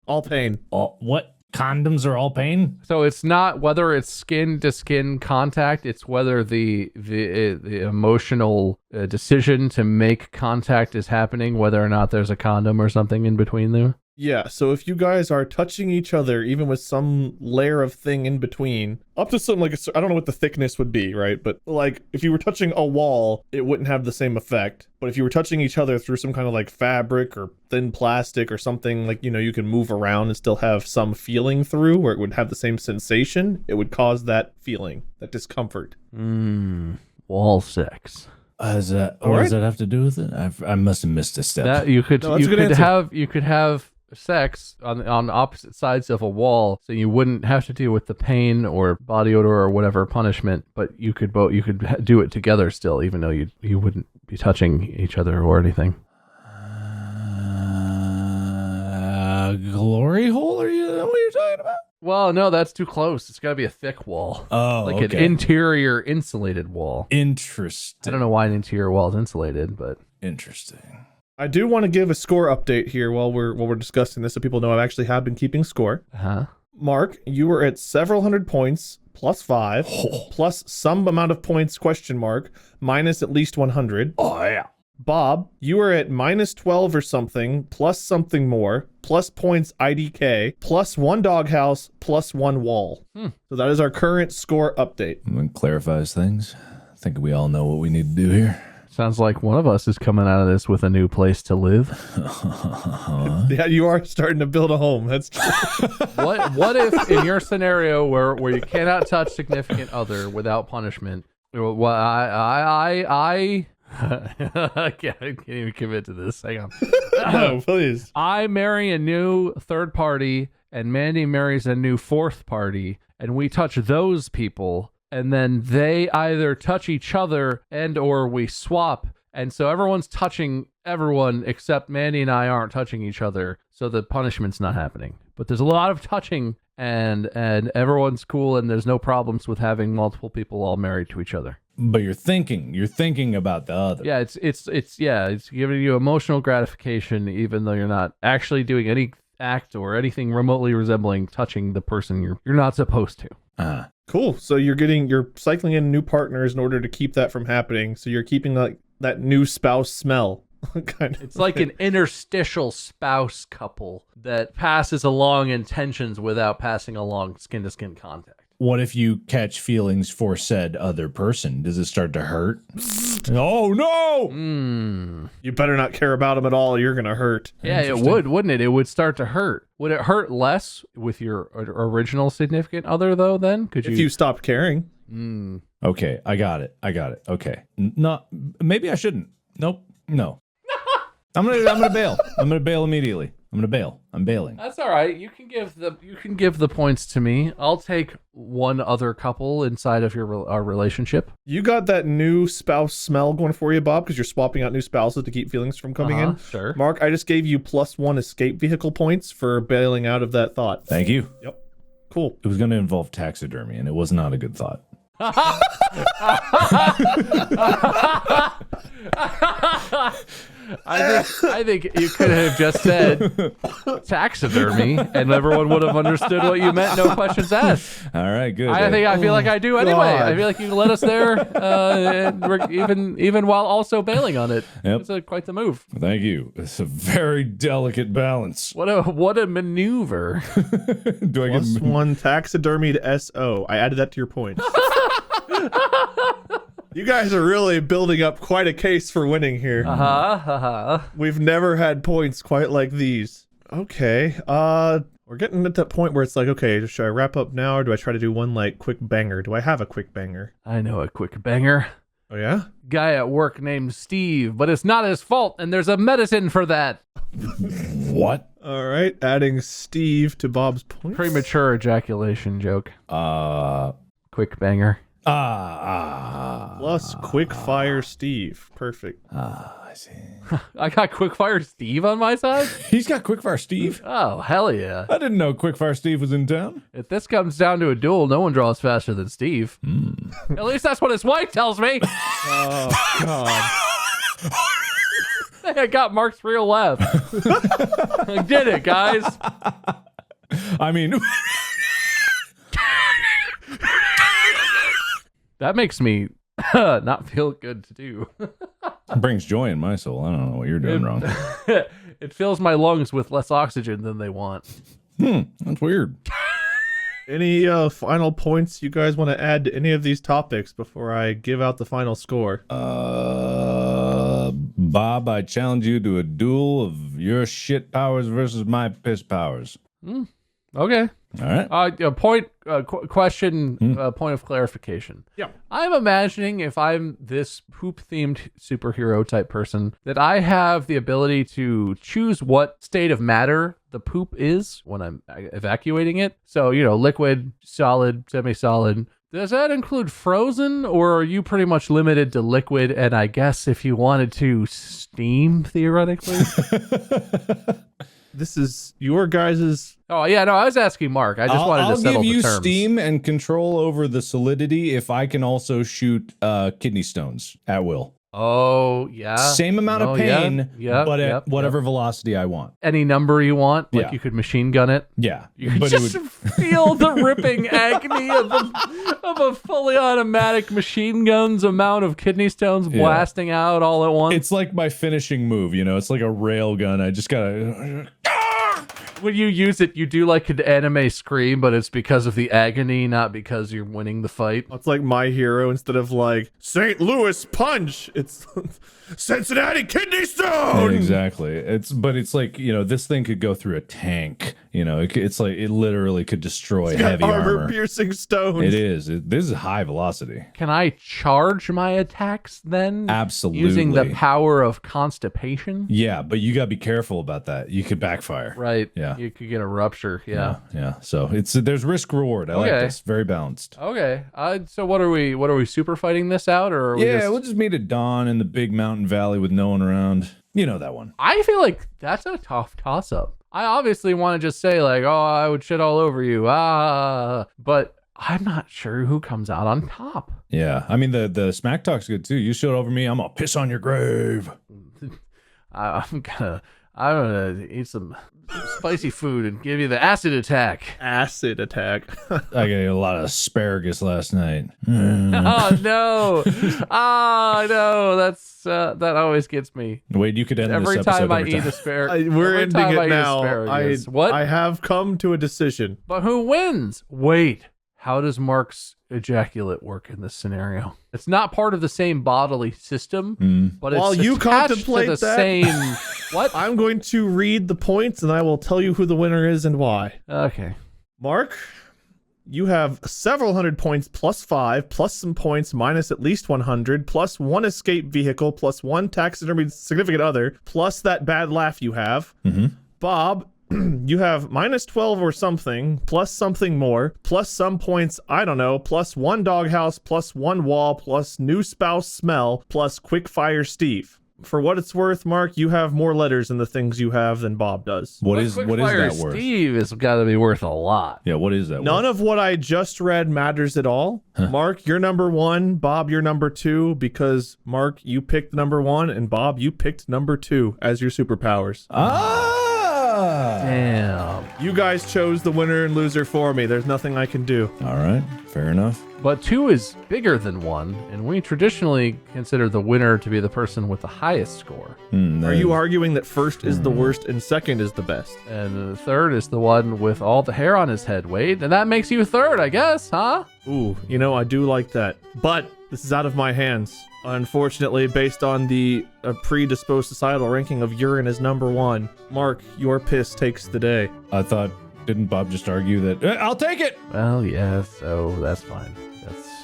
All pain. What? Condoms are all pain? So it's not whether it's skin to skin contact, it's whether the emotional decision to make contact is happening, whether or not there's a condom or something in between there. Yeah, so if you guys are touching each other, even with some layer of thing in between, up to some, I don't know what the thickness would be, right? But, if you were touching a wall, it wouldn't have the same effect. But if you were touching each other through some kind of, fabric or thin plastic or something, you can move around and still have some feeling through, where it would have the same sensation, it would cause that feeling, that discomfort. Wall sex. What does that have to do with it? I must have missed a step. That you could No, that's a good answer. you could have sex on opposite sides of a wall, so you wouldn't have to deal with the pain or body odor or whatever punishment, but you could do it together still, even though you wouldn't be touching each other or anything. Glory hole? Are you what you're talking about? Well, no, that's too close. It's got to be a thick wall. Oh, an interior insulated wall. Interesting. I don't know why an interior wall is insulated, but Interesting. I do want to give a score update here while we're discussing this, so people know I actually have been keeping score. Mark, you were at several hundred points, plus 5, plus some amount of points, minus at least 100. Oh, yeah. Bob, you were at minus 12 or something, plus something more, plus points IDK, plus 1 doghouse, plus 1 wall. So that is our current score update. That clarifies things. I think we all know what we need to do here. sounds like one of us is coming out of this with a new place to live. Yeah, you are starting to build a home. That's true. What if in your scenario where you cannot touch significant other without punishment? Well, I can't even commit to this. Hang on. No, please. I marry a new third party, and Mandy marries a new fourth party, and we touch those people, and then they either touch each other and or we swap, and so everyone's touching everyone except Mandy and I aren't touching each other, so the punishment's not happening. But there's a lot of touching and everyone's cool, and there's no problems with having multiple people all married to each other. But you're thinking about the other. Yeah, it's giving you emotional gratification, even though you're not actually doing any act or anything remotely resembling touching the person you're not supposed to. Cool. So you're cycling in new partners in order to keep that from happening. So you're keeping like that new spouse smell. Kind of. It's like an interstitial spouse couple that passes along intentions without passing along skin-to-skin contact. What if you catch feelings for said other person? Does it start to hurt? Oh no! You better not care about them at all. You're gonna hurt. Yeah, it would, wouldn't it? It would start to hurt. Would it hurt less with your original significant other, though? Then if you stopped caring. Okay, I got it. Okay, not maybe I shouldn't. Nope, no. I'm gonna bail. I'm gonna bail immediately. I'm bailing. That's all right. You can give the points to me. I'll take one other couple inside of our relationship. You got that new spouse smell going for you, Bob, because you're swapping out new spouses to keep feelings from coming in. Sure. Mark, I just gave you +1 escape vehicle points for bailing out of that thought. Thank you. Yep. Cool. It was going to involve taxidermy, and it was not a good thought. I think you could have just said taxidermy, and everyone would have understood what you meant. No questions asked. All right, good. I feel like I do anyway. God. I feel like you led us there, even while also bailing on it. Yep. It's quite the move. Thank you. It's a very delicate balance. What a maneuver. Do I get +1 taxidermy to SO. I added that to your points. You guys are really building up quite a case for winning here. We've never had points quite like these. Okay, we're getting at that point where it's like, okay, should I wrap up now, or do I try to do one like quick banger? Do I have a quick banger? I know a quick banger. Oh yeah? Guy at work named Steve, but it's not his fault, and there's a medicine for that. what? All right, adding Steve to Bob's points. Premature ejaculation joke. Quick banger. Plus quick fire Steve. Perfect. I see. I got Quickfire Steve on my side? He's got Quickfire Steve. Oh, hell yeah. I didn't know Quickfire Steve was in town. If this comes down to a duel, no one draws faster than Steve. At least that's what his wife tells me. Oh, God. I got Mark's real laugh. I did it, guys. I mean... That makes me not feel good to do. brings joy in my soul. I don't know what you're doing wrong. It fills my lungs with less oxygen than they want. That's weird. Any final points you guys want to add to any of these topics before I give out the final score? Bob, I challenge you to a duel of your shit powers versus my piss powers. Okay. All right. Question, point of clarification. Yeah. I'm imagining if I'm this poop-themed superhero type person, that I have the ability to choose what state of matter the poop is when I'm evacuating it. So, liquid, solid, semi-solid. Does that include frozen, or are you pretty much limited to liquid and I guess if you wanted to, steam, theoretically? This is your guys's... Oh, yeah, no, I was asking Mark. I just wanted to settle I'll give you the terms. steam and control over the solidity if I can also shoot kidney stones at will. Oh, yeah. Same amount of pain, but at whatever yep. velocity I want. Any number you want, like Yeah. you could machine gun it. Yeah. You could but just feel the ripping agony of a fully automatic machine gun's amount of kidney stones blasting out all at once. it's like my finishing move, it's like a rail gun. I just gotta... When you use it, you do like an anime scream, but it's because of the agony, not because you're winning the fight. It's like My Hero instead of like St. Louis Punch. It's Cincinnati Kidney Stone. Exactly. It's like, this thing could go through a tank. It's like it literally could destroy heavy armor. Piercing stones. It is. This is high velocity. Can I charge my attacks then? Absolutely. Using the power of constipation? Yeah, but you gotta be careful about that. You could backfire. Right. Yeah. You could get a rupture. Yeah. Yeah. So there's risk reward. I like this. Very balanced. Okay. So what are we super fighting this out, or are we we'll just meet at dawn in the big mountain valley with no one around. You know that one. I feel like that's a tough toss-up. I obviously want to just say like, oh, I would shit all over you. But I'm not sure who comes out on top. Yeah. I mean, the smack talk's good too. You shit over me, I'm gonna piss on your grave. I'm gonna eat some spicy food and give you the acid attack. Acid attack. I ate a lot of asparagus last night. Oh no! Oh no! That always gets me. Wait, you could end Every this episode time I every eat time. asparagus. We're ending it now. What? I have come to a decision. But who wins? Wait, how does Mark's ejaculate work in this scenario? It's not part of the same bodily system, but it's While you attached contemplate to the that- same. What? I'm going to read the points and I will tell you who the winner is and why. Okay. Mark, you have several hundred points plus 5, plus some points minus at least 100, plus 1 escape vehicle, plus 1 taxidermy significant other, plus that bad laugh you have. Bob, you have minus 12 or something, plus something more, plus some points, I don't know, plus 1 doghouse, plus 1 wall, plus new spouse smell, plus quickfire Steve. For what it's worth, Mark, you have more letters in the things you have than Bob does. What is Quickfire that worth? Steve has got to be worth a lot. Yeah, what is that None worth? of what I just read matters at all. Mark, you're number 1. Bob, you're number 2 because, Mark, you picked number 1 and Bob, you picked number 2 as your superpowers. Damn. You guys chose the winner and loser for me. There's nothing I can do. All right, fair enough. But 2 is bigger than 1, and we traditionally consider the winner to be the person with the highest score. Are you arguing that first is the worst and second is the best? And the third is the one with all the hair on his head, Wade. And that makes you third, I guess, huh? Ooh, you know, I do like that. But this is out of my hands. Unfortunately, based on the predisposed societal ranking of urine as number 1, Mark, your piss takes the day. I thought, didn't Bob just argue that? I'll take it! Well, yeah, so that's fine.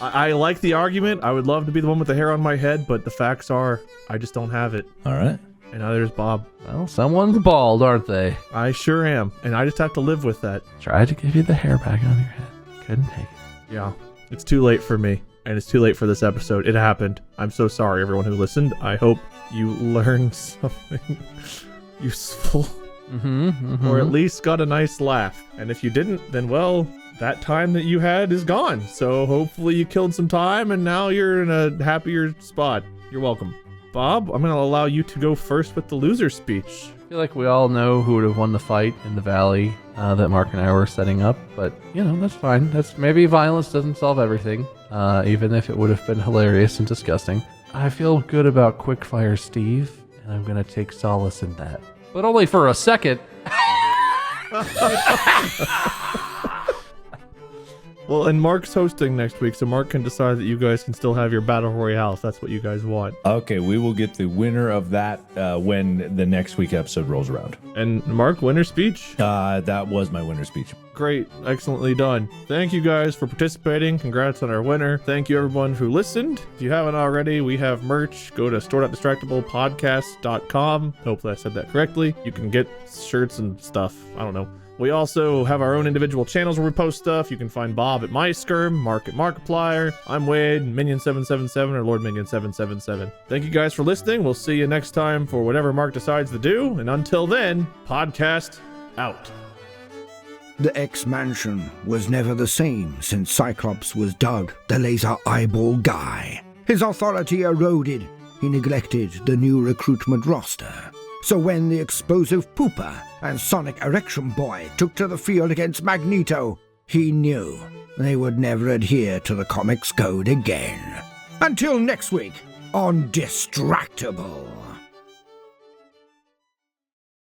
I like the argument. I would love to be the one with the hair on my head, but the facts are, I just don't have it. All right. And now there's Bob. Well, someone's bald, aren't they? I sure am, and I just have to live with that. Tried to give you the hair back on your head. Couldn't take it. Yeah, it's too late for me, and it's too late for this episode. It happened. I'm so sorry, everyone who listened. I hope you learned something useful, or at least got a nice laugh. And if you didn't, then well, that time that you had is gone. So hopefully you killed some time, and now you're in a happier spot. You're welcome. Bob, I'm going to allow you to go first with the loser speech. I feel like we all know who would have won the fight in the valley that Mark and I were setting up, but you know, that's fine. That's maybe violence doesn't solve everything, even if it would have been hilarious and disgusting. I feel good about Quickfire Steve, and I'm gonna take solace in that, but only for a second. Well, and Mark's hosting next week, so Mark can decide that you guys can still have your battle royale if that's what you guys want. Okay, we will get the winner of that when the next week episode rolls around. And Mark, winner speech? That was my winner speech. Great. Excellently done. Thank you guys for participating. Congrats on our winner. Thank you everyone who listened. If you haven't already, we have merch. Go to store.distractablepodcast.com. Hopefully I said that correctly. You can get shirts and stuff. I don't know. We also have our own individual channels where we post stuff. You can find Bob at MySkirm, Mark at Markiplier. I'm Wade, Minion777 or Lord Minion777. Thank you guys for listening. We'll see you next time for whatever Mark decides to do. And until then, podcast out. The X-Mansion was never the same since Cyclops was Doug, the laser eyeball guy. His authority eroded. He neglected the new recruitment roster. So when the explosive pooper and Sonic Erection Boy took to the field against Magneto, he knew they would never adhere to the comics code again. Until next week on Distractible.